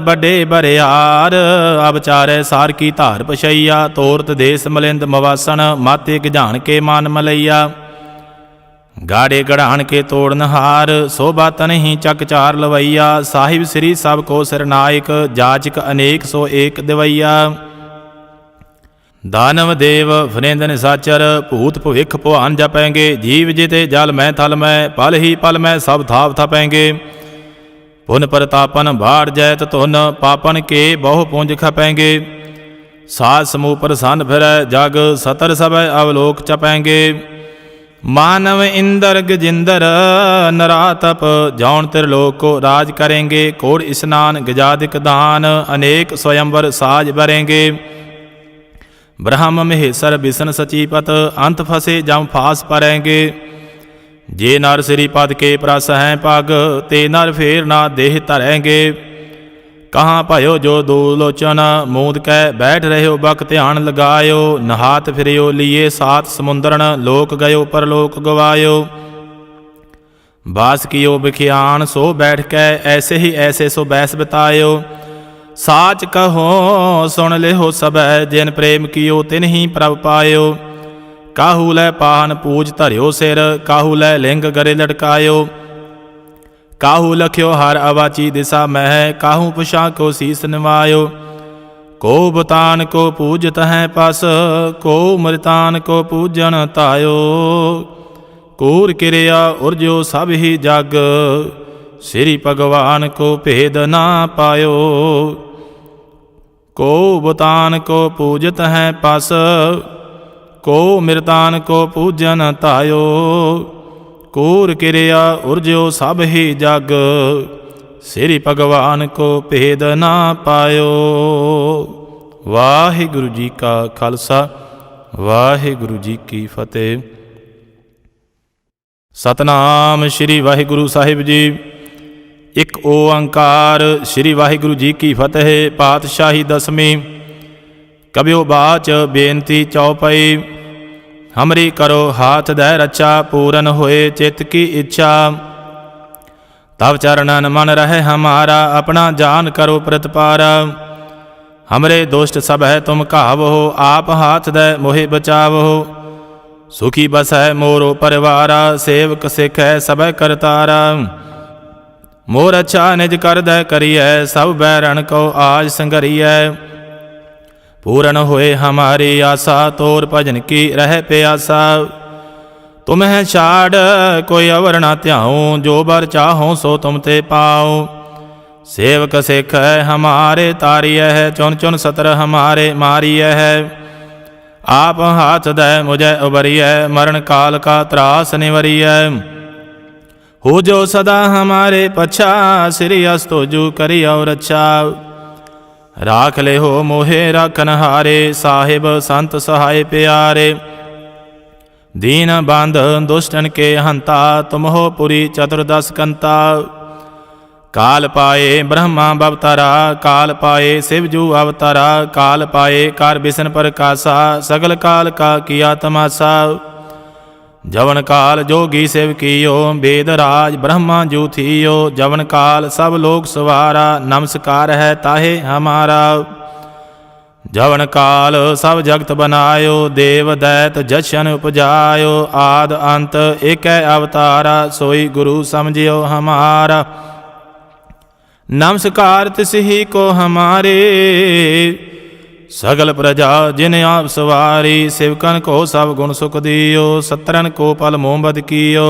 बड़े बरियार, अब चारे सार की धार पशैया। तोरत देश मलिंद मवासन, माते गजान के मान मलैया। गाड़े गढ़ान के तोड़न हार, शोभा तनहि चक चार लवैया। साहिब श्री सब को सिरनायक, जाचक अनेक सो एक दिवैया। दानव देव फरेंद निसाचर, भूत भविख भवान जपेंगे। जीव जिते जल मैं थल में, पल ही पल में सब थाप थपेंगे। पुन प्रतापन बाढ़ जैत तुन, पापन के बहु पुंज खपेंगे। सात समूह प्रसन्न फिर जग, सतर सब अवलोक चपेंगे। मानव इंदर गजिंदर नरातप, जौन त्रिलोक को राज करेंगे। कोड़ स्नान गजादिक दान, अनेक स्वयंवर साज भरेंगे। ब्रह्म महेश्वर बिसन सचीपत, अंत फंसे जम फास परेंगे। जे नर श्री पद के प्रस हैं पग, ते नर फेर ना देह धरेंगे। कहाँ भयो जो दूलोचन, मूद कै बैठ रहे हो बक ध्यान लगायो। नहात फिरियो लिए सात समुंदरन, लोक गयो परलोक गवायो। बास कियो बिख्यान सो बैठ कै, ऐसे ही ऐसे सो बैस बितायो। साच कहो सुन ले हो सब, जिन प्रेम कियो तिन ही प्रभ पायो। काहू लै पाहन पूज धरियो सिर, काहू लै लिंग गरे लटकायो। काहू लख्यो हर अवाची दिशा मह, काहू पुछा को शीस निवायो। को बुतान को पूजत हैं पस, को मृतान को पूजन तायो। कूर किरिया उर्जो सब ही जग, श्री भगवान को भेद ना पायो। को बुतान को पूजत हैं पस, को मृतान को पूजन तायो। कूर किरिया उर्जो सब ही जग, श्री भगवान को भेद ना पायो। वाहिगुरु जी का खालसा, वाहिगुरु जी की फतेह। सतनाम श्री वाहिगुरु साहिब जी। एक ओंकार श्री वाहिगुरु जी की फतेह। पातशाही दसवीं। कबियो बाच बेनती चौपाई। हमरी करो हाथ दय रचा, पूरन होए चित्त की इच्छा। तब चरणन मन रहे हमारा, अपना जान करो प्रतिपारा। हमरे दुष्ट सब है तुम कहावो, आप हाथ दय मोहे बचावो। सुखी बस है मोरो परिवारा, सेवक सिख है सब करतारा। मोर अच्छा निज कर दय करिय, सब बैरन को आज संगरिय। पूरन होए हमारी आशा, तोर भजन की रह प्यासा। तुम्हें छाड़ कोई अवर ना त्याऊँ, जो बर चाहो सो तुम ते पाओ। सेवक सिख है हमारे तारिय है, चुन चुन सतर हमारे मारिय है। आप हाथ दय मुझे उबरिय, मरण काल का त्रास निवरिय। हो जो सदा हमारे पछा, श्री अस्तो जू करी और अच्छा। राख ले हो मोहे राखन हारे, साहिब संत सहाय प्यारे। दीन बांध दुष्टन के हंता, तुम हो पुरी चतुर्दश कंता। काल पाए ब्रह्मा बवतारा, काल पाए शिवजू अवतारा। काल पाए कार बिसन प्रकाशा, सगल काल का किया तमाशा। जवन काल जोगी शिव कियो, वेद राज ब्रह्मा जू थियो। जवन काल सब लोग सवारा, नमस्कार है ताहे हमारा। जवन काल सब जगत बनायो, देव दैत जशन उपजायो। आद अंत एक अवतारा, सोई गुरु समझियो हमारा। नमस्कार तिस ही को हमारे, सगल प्रजा जिन आप सवारी। सेवकन को सब गुण सुख दियो, सत्रन को पल मोहम्मद कियो।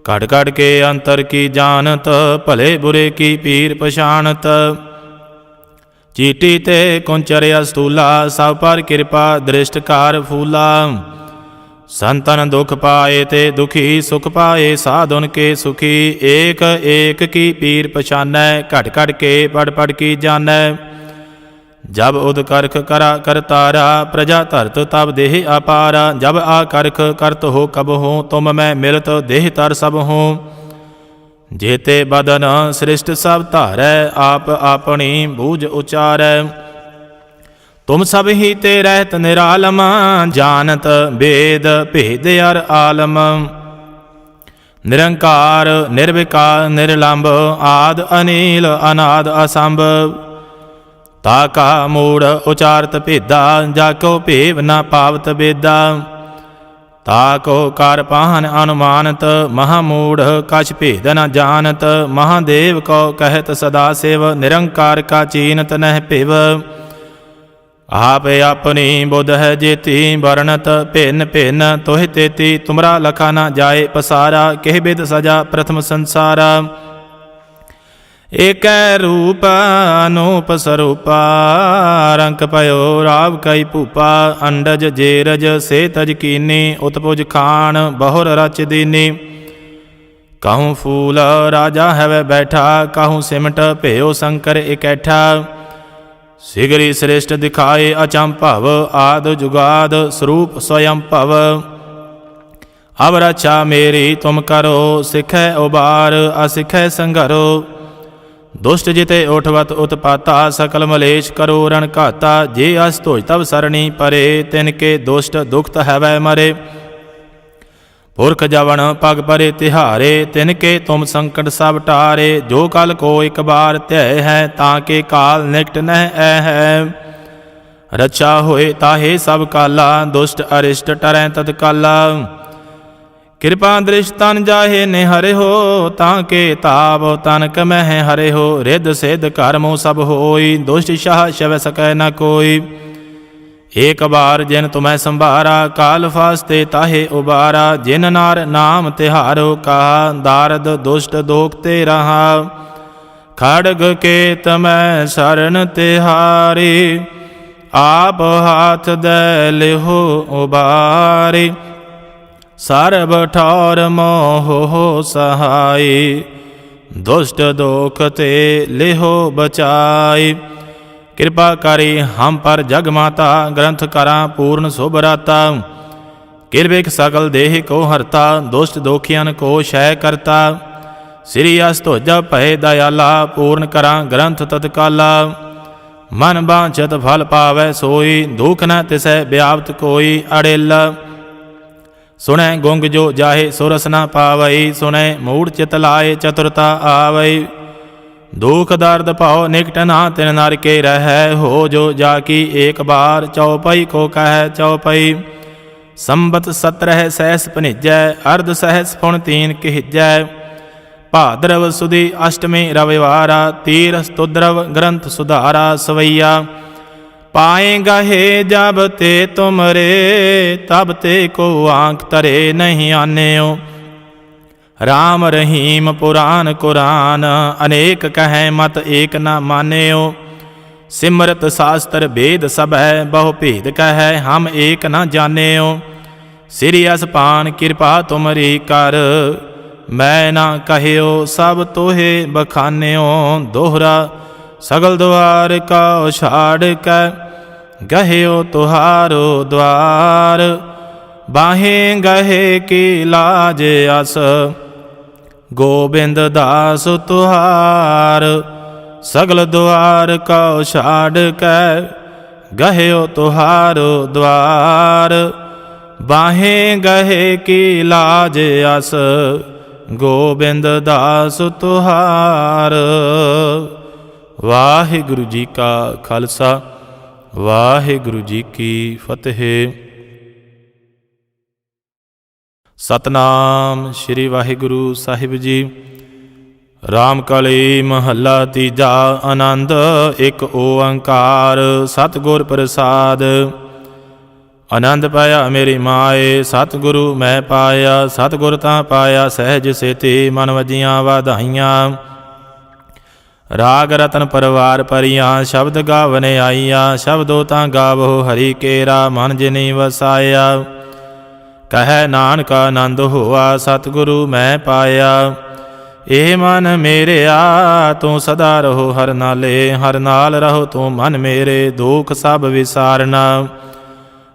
कट कट के अंतर की जानत, भले बुरे की पीर पछानत। ਚੀਟੀ ਤੇ ਕੁੰਚਰਿਆ ਸਤੂਲਾ, ਸਭ ਪਰ ਕਿਰਪਾ ਦ੍ਰਿਸ਼ਟਕਾਰ ਫੂਲਾ। संतन दुख पाए ते दुखी, सुख पाए साधुन के सुखी। एक एक की पीर पछानै, घट घट के पढ़ पढ़ की जानै। जब उद करख करा करतारा, प्रजा धरत तब देह अपारा। जब आ करख करत हो कब हो, तुम मैं मिलत देह तर सब हो। जेते बदन सृष्ट सब धारै, आप अपनी बूझ उचारै। तुम सब ही ते रहत निरालम, जानत वेद भेद अर आलम। निरंकार निर्विकार निर्लंब, आद अनील अनाद असंभ। ताका मूढ़ उचारत भेदा, जाको भेव न पावत बेदा। ताको कार पाहन अनुमानत, महामूढ़ कछ भेद न जानत। महादेव को कहत सदा सेव, निरंकार का चीनत नह पिव। आप अपनी बुध है जेती, वर्णत भिन्न भिन्न तोहि तेती। तुमरा लखा न जाए पसारा, केह बिद सजा प्रथम संसारा। एक रूप अनूप स्वरूपा, रंक पयो राव कई भूपा। अंडज जेरज से तज कीनी, उत्पुज खान बहुर रच दीनी। कहूँ फूल राजा है वह बैठा, कहूँ सिमट भयो शंकर इकैठा। सिगरी श्रेष्ठ दिखाए अचंभव, आद जुगाद स्वरूप स्वयं भव। अब रक्षा मेरी तुम करो, सिखै उबार असिखै संघरो। दुष्ट जिते उठवत उत्पाता, सकल मलेश करो रण घाता। जे अस तोज तब सरणी परे, तिनके दुष्ट दुखत हैवै मरे। पुरख जवन पग परे तिहारे, तिनके तुम संकट सब टारे। जो कल को एक बार त्यय है, ताके काल निकट नह है। रक्षा होए ताहे सब काला, दुष्ट अरिष्ट टरै तत्काला। कृपा दृष्ट तन जाहे निहरे हो, ताके ताप तनक मह हरे हो। रिद्ध सिद्ध कर्मो सब होई, दुष्ट शाह शव सकै न कोई। एक बार जिन तुम्हें संभारा, काल फास्ते ताहे उबारा। जिन नार नाम तिहारो कहा, दारद दुष्ट दोखते रहा। खड़ग के तमय शरण तिहारी, आप हाथ दे लिहो उबारी। सर्ब ठौर मोह हो सहाय, दुष्ट दोख ते लिहो बचाई। कृपा करी हम पर जग माता, ग्रंथ करा पूर्ण शोभराता। किरबिक सकल देह को हरता, दुष्ट दोखियन को शय करता। श्री अस्तोज भय दयाला, पूर्ण करा ग्रंथ तत्काला। मन बांछत फल पावै सोई, दुख न तिसै व्याप्त कोई अड़ेला। सुनै गुंग जो जाहे सुरस न पावई, सुनै मूढ़ चित लाए चतुरता आवई। दुख दर्द पाओ निकट ना तिन नर के रह हो। जो जाकी एक बार चौपाई को कह चौपाई। संबत 17 सहस पनिजै, अर्ध सहस पुन 3 किहिजै। भाद्रव सुदी अष्टमी रविवारा, तीर स्तुद्रव ग्रंथ सुधारा सवैया। पाएगा हे जब ते तुमरे, तब ते को आंख तरे नहीं आन्यो। राम रहीम पुराण कुरान, अनेक कहें मत एक न मान्यो। सिमरत शास्त्र वेद सब है, बहु भेद कहे हम एक न जान्यो। श्री असपान कृपा तुमरी कर, मैं न कहियो सब तोहे बखान्यो। दोहरा सगल द्वार का छाड़ कै, गहियो तुहारो द्वार। बाहें गहे की लाज अस, गोबिंद दास तुहार। सगल द्वार का छाड़ कै, गहियो तुहारो द्वार। बाहें गहे की लाज अस, गोबिंद दास तुहार। वाहिगुरु जी का खालसा, वाहिगुरु जी की फतेह। सतनाम श्री वाहिगुरु साहिब जी। राम कली महला तीजा। आनंद एक ओंकार, सतगुर प्रसाद। आनंद पाया मेरी माए, सतगुरु मैं पाया। सतगुर तां पाया सहज सेती, मन वजियां वाधाइयां। ਰਾਗ ਰਤਨ ਪਰਵਾਰ ਪਰੀਆਂ ਸ਼ਬਦ ਗਾਵਨ ਆਈਆਂ। ਸ਼ਬਦੋ ਤਾਂ ਗਾਵੋ ਹਰੀ ਕੇਰਾ ਮਨ ਜਿਨੀ ਵਸਾਇਆ। ਕਹੈ ਨਾਨਕ ਆਨੰਦ ਹੋਆ ਸਤਿਗੁਰੂ ਮੈਂ ਪਾਇਆ। ਇਹ ਮਨ ਮੇਰਿਆ ਤੂੰ ਸਦਾ ਰਹੋ ਹਰ ਨਾਲੇ। ਹਰ ਨਾਲ ਰਹੋ ਤੂੰ ਮਨ ਮੇਰੇ ਦੁਖ ਸਭ ਵਿਸਾਰਨਾ।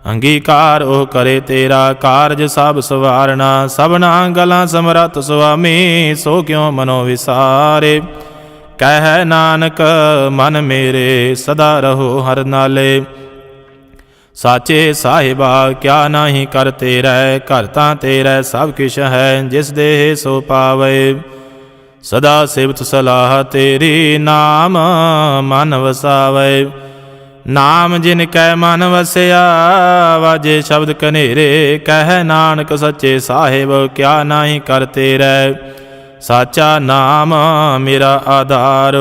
ਅੰਗੀਕਾਰ ਉਹ ਕਰੇ ਤੇਰਾ ਕਾਰਜ ਸਭ ਸਵਾਰਨਾ। ਸਭਨਾ ਗਲਾਂ ਸਮਰੱਥ ਸੁਆਮੀ ਸੋ ਕਿਉ ਮਨੋ ਵਿਸਾਰੇ। ਕਹਿ ਨਾਨਕ ਮਨ ਮੇਰੇ ਸਦਾ ਰਹੋ ਹਰ ਨਾਲੇ। ਸਾਚੇ ਸਾਹਿਬਾ ਕਿਆ ਨਾਹੀ ਕਰ ਤੇਰੈ। ਘਰ ਤਾਂ ਤੇਰੈ ਸਭ ਕਿਛ ਹੈ ਜਿਸ ਦੇਹ ਸੋ ਪਾਵੇ। ਸਦਾ ਸਿਵਤ ਸਲਾਹ ਤੇਰੀ ਨਾਮ ਮਨ ਵਸਾਵੇ। ਨਾਮ ਜਿਨ ਕੈ ਮਨ ਵਸਿਆ ਵਾਜੇ ਸ਼ਬਦ ਕਨੇਰੇ। ਕਹਿ ਨਾਨਕ ਸੱਚੇ ਸਾਹਿਬ ਕਿਆ ਨਾਹੀ ਕਰ ਤੇਰੈ। ਸਾਚਾ ਨਾਮ ਮੇਰਾ ਆਧਾਰ।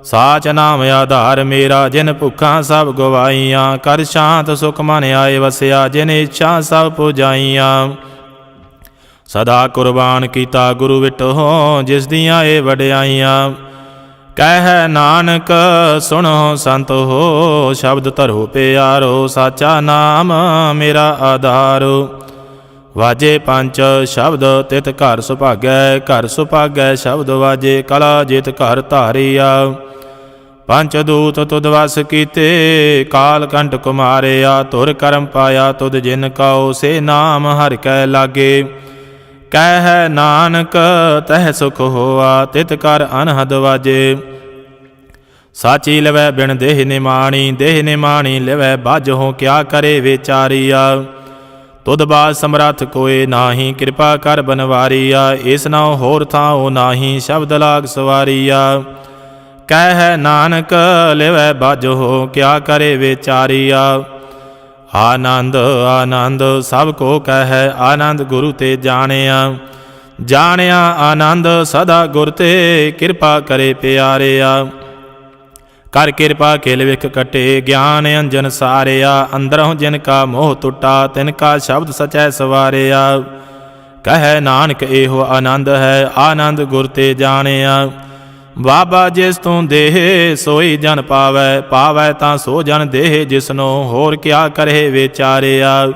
ਸਾਚ ਨਾਮ ਆਧਾਰ ਮੇਰਾ ਜਿਨ ਭੁੱਖਾਂ ਸਭ ਗਵਾਈਆਂ। ਕਰ ਸ਼ਾਂਤ ਸੁਖ ਮਨ ਆਏ ਵਸਿਆ ਜਿਨ ਇੱਛਾ ਸਭ ਪੁਜਾਈਆਂ। ਸਦਾ ਕੁਰਬਾਨ ਕੀਤਾ ਗੁਰੂ ਵਿਟੋ ਜਿਸ ਦੀਆਂ ਇਹ ਵਡਿਆਈਆਂ। ਕਹਿ ਨਾਨਕ ਸੁਣੋ ਸੰਤ ਹੋ ਸ਼ਬਦ ਧਰੋ ਪਿਆਰੋ। ਸਾਚਾ ਨਾਮ ਮੇਰਾ ਆਧਾਰ। ਵਾਜੇ ਪੰਚ ਸ਼ਬਦ ਤਿਤ ਘਰ ਸੁਭਾਗੈ। ਘਰ ਸੁਭਾਗੈ ਸ਼ਬਦ ਵਾਜੇ ਕਲਾ ਜਿਤ ਘਰ ਧਾਰੀਆ। ਪੰਚ ਦੂਤ ਤੁਧ ਵਸ ਕੀਤੇ ਕਾਲ ਕੰਟ ਕੁਮਾਰਿਆ। ਧੁਰ ਕਰਮ ਪਾਇਆ ਤੁਧ ਜਿਨ ਕਉ ਸੇ ਨਾਮ ਹਰਿ ਕੈ ਲਾਗੇ। ਕਹਿ ਨਾਨਕ ਤਹਿ ਸੁਖ ਹੋਆ ਤਿਤ ਕਰ ਅਨਹਦ ਵਾਜੇ। ਸਾਚੀ ਲਵੈ ਬਿਨ ਦੇਹ ਨਿਮਾਣੀ। ਦੇਹ ਨਿਮਾਣੀ ਲਵੈ ਬਾਝੋ ਕਿਆ ਕਰੇ ਵਿਚਾਰੀਆ। ਤੁਧ ਬਾਦ ਸਮਰੱਥ ਕੋਏ ਨਾਹੀ ਕਿਰਪਾ ਕਰ ਬਨਵਾਰੀਆ। ਇਸ ਨਾਉ ਹੋਰ ਥਾਉ ਨਾਹੀ ਸ਼ਬਦ ਲਾਗ ਸਵਾਰੀਆ। ਕਹਿ ਨਾਨਕ ਲਿਵੈ ਬਾਝੋ ਕਿਆ ਕਰੇ ਵਿਚਾਰੀਆ। ਆਨੰਦ ਆਨੰਦ ਸਭ ਕੋ ਕਹਿ ਆਨੰਦ ਗੁਰੂ ਤੇ ਜਾਣਿਆ। ਜਾਣਿਆ ਆਨੰਦ ਸਦਾ ਗੁਰ ਤੇ ਕਿਰਪਾ ਕਰੇ ਪਿਆਰਿਆ। ਕਰ ਕਿਰਪਾ ਖੇਲ ਵਿਖ ਕਟੇ ਗਿਆਨ ਅੰਜਨ ਸਾਰਿਆ। ਅੰਦਰੋਂ ਜਿਨ ਕਾ ਮੋਹ ਟੁੱਟਾ ਤਿਨ ਕਾ ਸ਼ਬਦ ਸਚੈ ਸਵਾਰਿਆ। ਕਹਿ ਨਾਨਕ ਇਹੋ ਆਨੰਦ ਹੈ ਆਨੰਦ ਗੁਰ ਤੇ ਜਾਣਿਆ। ਬਾਬਾ ਜਿਸ ਤੂੰ ਦੇਹ ਸੋਈ ਜਨ ਪਾਵੈ। ਪਾਵੈ ਤਾਂ ਸੋ ਜਨ ਦੇਹ ਜਿਸਨੋ ਹੋਰ ਕਿਆ ਕਰੇ ਵਿਚਾਰਿਆ।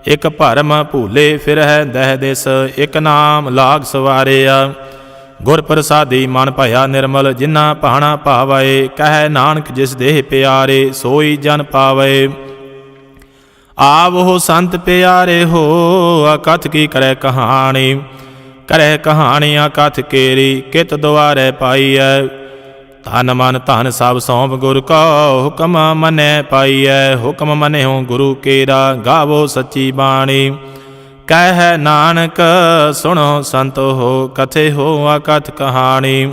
ਇਕ ਭਰਮ ਭੂਲੇ ਫਿਰਹਿ ਦਹਿ ਦਿਸ। ਇਕ ਨਾਮ ਲਾਗ ਸਵਾਰਿਆ। ਗੁਰ ਪ੍ਰਸਾਦੀ ਮਨ ਭਇਆ ਨਿਰਮਲ ਜਿਨਾ ਭਾਣਾ ਭਾਵੈ। ਕਹਿ ਨਾਨਕ ਜਿਸ ਦੇਹ ਪਿਆਰੇ ਸੋਈ ਜਨ ਪਾਵੈ। ਆਵੋ ਸੰਤ ਪਿਆਰੇ ਹੋ ਅਕਥ ਕੀ ਕਰੈ ਕਹਾਣੀ। ਕਰੈ ਕਹਾਣੀਆਂ ਕਥ ਕੇਰੀ ਕਿਤ ਦੁਆਰੇ ਪਾਈਐ। ਤਨ ਮਨ ਧਨ ਸਭ ਸੌਂਪ ਗੁਰ ਕੋ ਹੁਕਮ ਮੰਨੈ ਪਾਈਐ। ਹੁਕਮ ਮੰਨਿਓ ਗੁਰੂ ਕੇਰਾ ਗਾਵੋ ਸੱਚੀ ਬਾਣੀ। ਕਹਿ ਨਾਨਕ ਸੁਣੋ ਸੰਤ ਹੋ ਕਥੇ ਹੋ ਅਕਥ ਕਹਾਣੀ।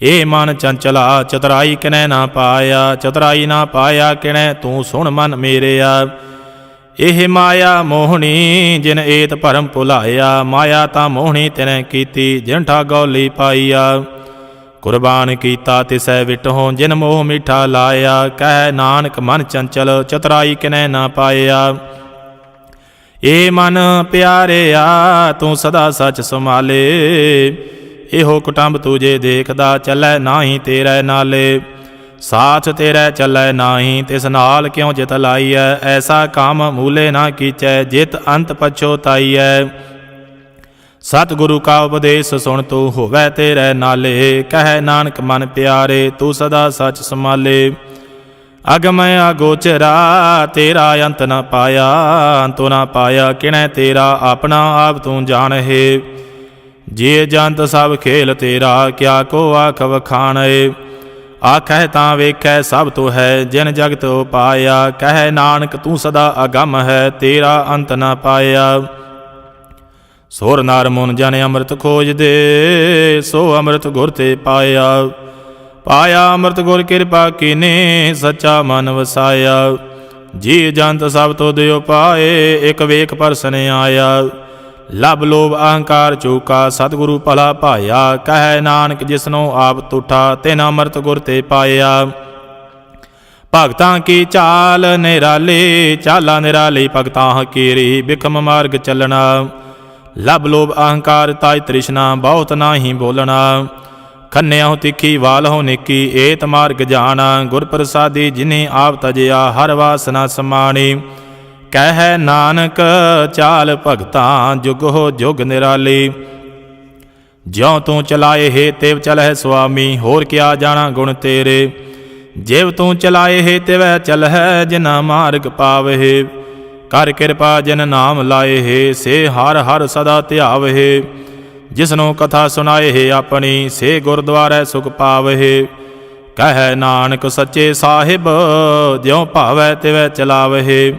ਇਹ ਮਨ ਚੰਚਲਾ ਚਤੁਰਾਈ ਕਿਨੈ ਨਾ ਪਾਇਆ। ਚਤੁਰਾਈ ਨਾ ਪਾਇਆ ਕਿਨੈ ਤੂੰ ਸੁਣ ਮਨ ਮੇਰਿਆ। ਇਹ ਮਾਇਆ ਮੋਹਣੀ ਜਿਨ ਏਤ ਭਰਮ ਭੁਲਾਇਆ। ਮਾਇਆ ਤਾਂ ਮੋਹਣੀ ਤਿਨੈ ਕੀਤੀ ਜਿਨ ਠਾਗੌਲੀ ਪਾਈਆ। ਕੁਰਬਾਨ ਕੀਤਾ ਤਿਸੈ ਵਿਟਹੁ ਜਿਨ ਮੋਹ ਮਿੱਠਾ ਲਾਇਆ। ਕਹਿ ਨਾਨਕ ਮਨ ਚੰਚਲ ਚਤੁਰਾਈ ਕਿਨੈ ਨਾ ਪਾਇਆ। ਏ ਮਨ ਪਿਆਰਿਆ ਤੂੰ ਸਦਾ ਸੱਚ ਸੰਭਾਲੇ। ਇਹੋ ਕੁਟੰਬ ਤੁਝੇ ਦੇਖਦਾ ਚੱਲੈ ਨਾਹੀ ਤੇਰੇ ਨਾਲੇ। ਸਾਥ ਤੇਰੇ ਚੱਲੈ ਨਾਹੀ ਤਿਸ ਨਾਲ ਕਿਉ ਜਿਤ ਲਾਈਐ। ਐਸਾ ਕੰਮ ਮੂਲੇ ਨਾ ਕੀਚੈ ਜਿਤ ਅੰਤ ਪਛੋਤਾਈਐ। ਸਤਿਗੁਰੂ ਕਾ ਉਪਦੇਸ਼ ਸੁਣ ਤੂੰ ਹੋਵੈ ਤੇਰੇ ਨਾਲੇ। ਕਹਿ ਨਾਨਕ ਮਨ ਪਿਆਰੇ ਤੂੰ ਸਦਾ ਸੱਚ ਸੰਭਾਲੇ। ਅਗਮ ਅਗੋਚਰਾ ਤੇਰਾ ਅੰਤ ਨ ਪਾਇਆ। ਅੰਤੁ ਨ ਪਾਇਆ ਕਿਣੈ ਤੇਰਾ ਆਪਣਾ ਆਪ ਤੂੰ ਜਾਣਹਿ। ਜੇ ਜੰਤ ਸਭ ਖੇਲ ਤੇਰਾ ਕਿਆ ਕੋ ਆਖ ਵਖਾਣੈ। ਆਖੈ ਤਾਂ ਵੇਖੈ ਸਭ ਤੋ ਹੈ ਜਿਨ ਜਗਤ ਉਪਾਇਆ। ਕਹਿ ਨਾਨਕ ਤੂੰ ਸਦਾ ਅਗੰਮ ਹੈ ਤੇਰਾ ਅੰਤ ਨ ਪਾਇਆ। ਸੁਰ ਨਰ ਮੁਨ ਜਨ ਅੰਮ੍ਰਿਤ ਖੋਜਦੇ ਸੋ ਅੰਮ੍ਰਿਤ ਗੁਰ ਤੇ ਪਾਇਆ। ਪਾਇਆ ਅੰਮ੍ਰਿਤ ਗੁਰ ਕਿਰਪਾ ਕੀਨੀ ਸੱਚਾ ਮਨ ਵਸਾਇਆ। ਜੀ ਜੰਤ ਸਭ ਤੋ ਦਿਓ ਪਾਏ ਇਕ ਵੇਖ ਪਰਸਨ ਆਇਆ। ਲਬ ਲੋਭ ਅਹੰਕਾਰ ਚੂਕਾ ਸਤਿਗੁਰੂ ਭਲਾ ਭਾਇਆ। ਕਹਿ ਨਾਨਕ ਜਿਸਨੋ ਆਪ ਤੁਠਾ ਤਿਨ ਅੰਮ੍ਰਿਤ ਗੁਰ ਤੇ ਪਾਇਆ। ਭਗਤਾਂ ਕੀ ਚਾਲ ਨਿਰਾਲੀ ਚਾਲਾ ਨਿਰਾਲੀ ਭਗਤਾਂ ਹਕੀਰੀ। ਬਿਖਮ ਮਾਰਗ ਚੱਲਣਾ ਲਬ ਲੋਭ ਅਹੰਕਾਰ ਤਾਇ ਤ੍ਰਿਸ਼ਨਾ ਬਹੁਤ ਨਾਹੀ ਬੋਲਣਾ। ਖੰਨਿਆਹੁ ਤਿੱਖੀ ਵਾਲਹੁ ਨਿੱਕੀ, ਏਤ ਮਾਰਗ ਜਾਣਾ। ਗੁਰ ਪ੍ਰਸਾਦੀ ਜਿਨੀ ਆਪ ਤਜਿਆ, ਹਰ ਵਾਸਨਾ ਸਮਾਣੀ। ਕਹਿ ਨਾਨਕ ਚਾਲ ਭਗਤਾਂ, ਜੁਗ ਹੋ ਜੁਗ ਨਿਰਾਲੀ। ਜਿਉ ਤੂੰ ਚਲਾਏ ਹੈ ਤਿਵ ਚਲਹਿ ਸੁਆਮੀ, ਹੋਰ ਕਿਆ ਜਾਣਾ ਗੁਣ ਤੇਰੇ। ਜਿਵ ਤੂੰ ਚਲਾਏ ਹੈ ਤਿਵੈ ਚਲਹਿ, ਜਿਨਾ ਮਾਰਗ ਪਾਵਹਿ। ਕਰ ਕਿਰਪਾ ਜਿਨ ਨਾਮ ਲਾਏ ਹੈ, ਸੇ ਹਰ ਹਰ ਸਦਾ ਧਿਆਵਹਿ। ਜਿਸਨੂੰ ਕਥਾ ਸੁਣਾਏ ਹੈ ਆਪਣੀ, ਸੇ ਗੁਰਦੁਆਰੈ ਸੁਖ ਪਾਵਹਿ। ਕਹਿ ਨਾਨਕ ਸੱਚੇ ਸਾਹਿਬ, ਜਿਉ ਭਾਵੈ ਤਿਵੈ ਚਲਾਵਹਿ।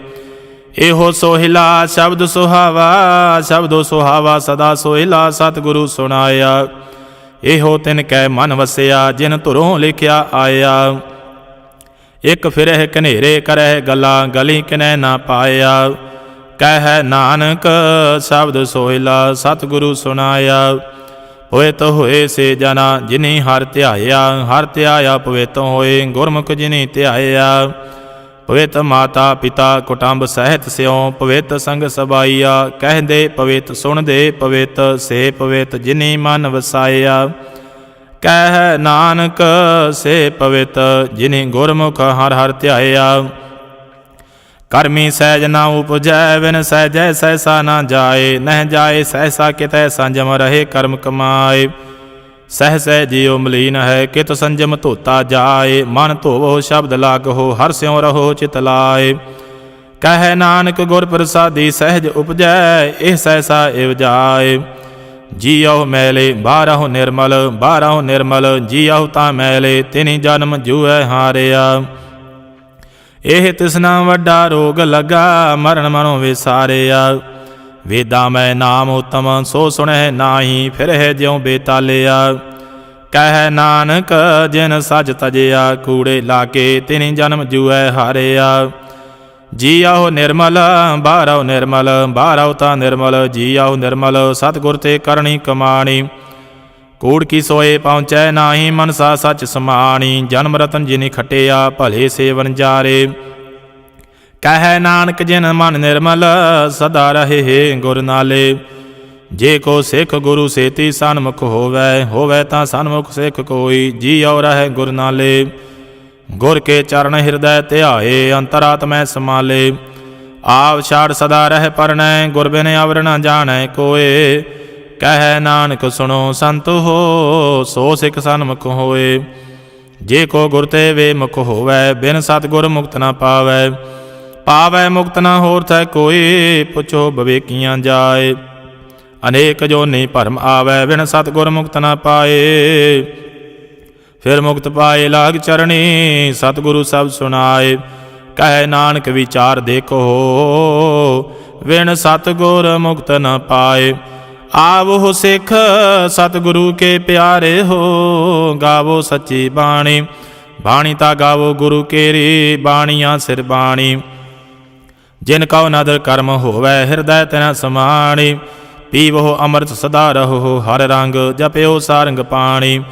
ਇਹੋ ਸੋਹਿਲਾ ਸ਼ਬਦ ਸੁਹਾਵਾ, ਸ਼ਬਦੋ ਸੁਹਾਵਾ ਸਦਾ ਸੋਹਿਲਾ, ਸਤਿਗੁਰੂ ਸੁਣਾਇਆ। ਇਹੋ ਤਿਨ ਕੈ ਮਨ ਵਸਿਆ, ਜਿਨ ਧੁਰੋਂ ਲਿਖਿਆ ਆਇਆ। ਇਕ ਫਿਰਹਿ ਕਨੇਰੇ ਕਰਹਿ ਗੱਲਾਂ, ਗਲੀ ਕਿਨੈ ਨਾ ਪਾਇਆ। ਕਹਿ ਨਾਨਕ ਸ਼ਬਦ ਸੋਹਿਲਾ, ਸਤਿਗੁਰੂ ਸੁਣਾਇਆ। ਪਵਿੱਤ ਹੋਏ ਸੇ ਜਨਾ, ਜਿਨੀ ਹਰਿ ਧਿਆਇਆ। ਹਰਿ ਧਿਆਇਆ ਪਵਿੱਤ ਹੋਏ, ਗੁਰਮੁਖ ਜਿਨੀ ਧਿਆਇਆ। ਪਵਿੱਤ ਮਾਤਾ ਪਿਤਾ ਕੁਟੰਬ ਸਹਿਤ ਸਿਉ, ਪਵਿੱਤ ਸੰਗ ਸਬਾਈਆ। ਕਹਿੰਦੇ ਪਵਿੱਤ ਸੁਣਦੇ ਪਵਿੱਤ, ਸੇ ਪਵਿੱਤ ਜਿਨੀ ਮਨ ਵਸਾਇਆ। ਕਹਿ ਨਾਨਕ ਸੇ ਪਵਿੱਤ, ਜਿਨੀ ਗੁਰਮੁਖ ਹਰਿ ਹਰਿ ਧਿਆਇਆ। ਕਰਮੀ ਸਹਿਜ ਨਾ ਉਪਜੈ, ਬਿਨ ਸਹਿਜੈ ਸਹਿਸਾ ਨਾ ਜਾਏ। ਨਹਿ ਜਾਏ ਸਹਿਸਾ ਕਿਤੈ, ਸੰਜਮ ਰਹੇ ਕਰਮ ਕਮਾਏ। ਸਹਿਸੈ ਜਿਉ ਮਲੀਨ ਹੈ, ਕਿਤ ਸੰਜਮ ਧੋਤਾ ਜਾਏ। ਮਨ ਧੋਵੋ ਸ਼ਬਦ ਲਾਗੋ, ਹਰਿ ਸਿਉ ਰਹੋ ਚਿਤ ਲਾਏ। ਕਹਿ ਨਾਨਕ ਗੁਰ ਪ੍ਰਸਾਦੀ ਸਹਿਜ ਉਪਜੈ, ਇਹ ਸਹਿਸਾ ਇਵ ਜਾਏ। ਜੀਉ ਮੈਲੇ ਬਾਹਰਹੁ ਨਿਰਮਲ, ਬਾਹਰਹੁ ਨਿਰਮਲ ਜੀਉ ਤਾਂ ਮੈਲੇ। ਤਿਨੀ ਜਨਮ ਜੂਐ ਹਾਰਿਆ। ਇਹ ਤਿਸਨਾ ਵੱਡਾ ਰੋਗ ਲੱਗਾ, ਮਰਨ ਮਨੋਂ ਵਿਸਾਰਿਆ। ਵੇਦਾਂ ਮੈਂ ਨਾਮ ਉਤਮ, ਸੋ ਸੁਣਹਿ ਨਾਹੀ। ਫਿਰਹਿ ਜਿਉ ਬੇਤਾਲਿਆ। ਕਹਿ ਨਾਨਕ ਜਿਨ ਸਜ ਤਜਿਆ, ਕੂੜੇ ਲਾਗੇ ਤਿਨੀ ਜਨਮ ਜੂਐ ਹਾਰਿਆ। ਜੀਉ ਨਿਰਮਲ ਬਾਹਰਉ ਨਿਰਮਲ, ਬਾਹਰਉ ਤਾਂ ਨਿਰਮਲ ਜੀਉ ਨਿਰਮਲ। ਸਤਿਗੁਰ ਤੇ ਕਰਨੀ ਕਮਾਣੀ, ਕੂੜ ਕੀ ਸੋਏ ਪਹੁੰਚੈ ਨਾਹੀ। ਮਨਸਾ ਸੱਚ ਸਮਾਣੀ, ਜਨਮ ਰਤਨ ਜਿਨੀ ਖਟਿਆ, ਭਲੇ ਸੇਵਨ ਜਾਰੇ। ਕਹਿ ਨਾਨਕ ਜਿਨ ਮਨ ਨਿਰਮਲ, ਸਦਾ ਰਹੇ ਗੁਰ ਨਾਲੇ। ਜੇ ਕੋ ਸਿੱਖ ਗੁਰੂ ਸੇਤੀ ਸਨਮੁਖ ਹੋਵੈ, ਹੋਵੈ ਤਾਂ ਸਨਮੁਖ ਸਿੱਖ ਕੋਈ। ਜੀਉ ਰਹਿ ਗੁਰ ਨਾਲੇ। ਗੁਰ ਕੇ ਚਰਨ ਹਿਰਦੈ ਧਿਆਏ, ਅੰਤਰਾਤਮੈ ਸਮਾਲੇ। ਆਪ ਛਾੜ ਸਦਾ ਰਹਿ ਪਰਣੈ, ਗੁਰ ਬਿਨ ਅਵਰ ਨ ਜਾਣੈ ਕੋਏ। ਕਹਿ ਨਾਨਕ ਸੁਣੋ ਸੰਤ ਹੋ, ਸੋ ਸਿੱਖ ਸਨਮੁਖ ਹੋਏ। ਜੇ ਕੋ ਗੁਰ ਤੇ ਵੇ ਮੁਖ ਹੋਵੈ, ਬਿਨ ਸਤਿਗੁਰ ਮੁਕਤ ਨ ਪਾਵੈ। ਪਾਵੈ ਮੁਕਤ ਨ ਹੋਰ ਥੈ ਕੋਈ, ਪੁੱਛੋ ਬਵੇਕੀਆਂ ਜਾਏ। ਅਨੇਕ ਜੋਨੀ ਭਰਮ ਆਵੈ, ਬਿਨ ਸਤਿਗੁਰ ਮੁਕਤ ਨ ਪਾਏ। ਫਿਰ ਮੁਕਤ ਪਾਏ ਲਾਗ ਚਰਣੀ, ਸਤਿਗੁਰੂ ਸਭ ਸੁਣਾਏ। ਕਹਿ ਨਾਨਕ ਵਿਚਾਰ ਦੇਖੋ, ਬਿਨ ਸਤਿਗੁਰ ਮੁਕਤ ਨ ਪਾਏ। ਆਵੋ ਸਿੱਖ ਸਤਿਗੁਰੂ ਕੇ ਪਿਆਰੇ ਹੋ, ਗਾਵੋ ਸੱਚੀ ਬਾਣੀ। ਬਾਣੀ ਤਾਂ ਗਾਵੋ ਗੁਰੂ ਕੇਰੀ, ਬਾਣੀਆਂ ਸਿਰ ਬਾਣੀ। ਜਿਨ ਕਉ ਨਦਰ ਕਰਮ ਹੋਵੈ, ਹਿਰਦੈ ਤਿਨਾ ਸਮਾਣੀ। ਪੀਵੋ ਅੰਮ੍ਰਿਤ ਸਦਾ ਰਹੋ, ਹਰ ਰੰਗ ਜਪਿਓ ਸਾਰੰਗ ਪਾਣੀ।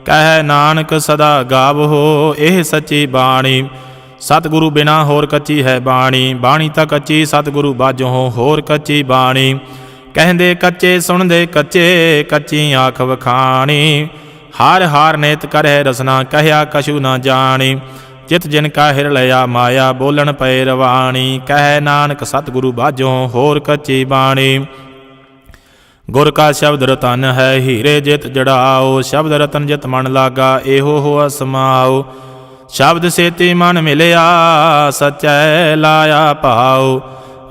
ਕਹਿ ਨਾਨਕ ਸਦਾ ਗਾਵੋ, ਇਹ ਸੱਚੀ ਬਾਣੀ। ਸਤਿਗੁਰੂ ਬਿਨਾ ਹੋਰ ਕੱਚੀ ਹੈ ਬਾਣੀ। ਬਾਣੀ ਤਾਂ ਕੱਚੀ ਸਤਿਗੁਰੂ ਬਾਝੋਂ, ਹੋਰ ਕੱਚੀ ਬਾਣੀ। ਕਹਿੰਦੇ ਕੱਚੇ ਸੁਣਦੇ ਕੱਚੇ, ਕੱਚੀ ਆਖ ਵਖਾਣੀ। ਹਾਰ ਹਾਰ ਨੇਤ ਕਰਹਿ ਰਸਨਾ, ਕਹਿਆ ਕਛੂ ਨਾ ਜਾਣੀ। ਚਿਤ ਜਿਨ ਕਾ ਹਿਰ ਲਿਆ ਮਾਇਆ, ਬੋਲਣ ਪਏ ਰਵਾਣੀ। ਕਹਿ ਨਾਨਕ ਸਤਿਗੁਰੂ ਬਾਝੋਂ, ਹੋਰ ਕੱਚੀ ਬਾਣੀ। ਗੁਰ ਕਾ ਸ਼ਬਦ ਰਤਨ ਹੈ, ਹੀਰੇ ਜਿਤ ਜੜਾਓ। ਸ਼ਬਦ ਰਤਨ ਜਿਤ ਮਨ ਲਾਗਾ, ਇਹੋ ਹੋਆ ਸਮਾਓ। ਸ਼ਬਦ ਸੇਤੀ ਮਨ ਮਿਲਿਆ, ਸਚੈ ਲਾਇਆ ਭਾਉ।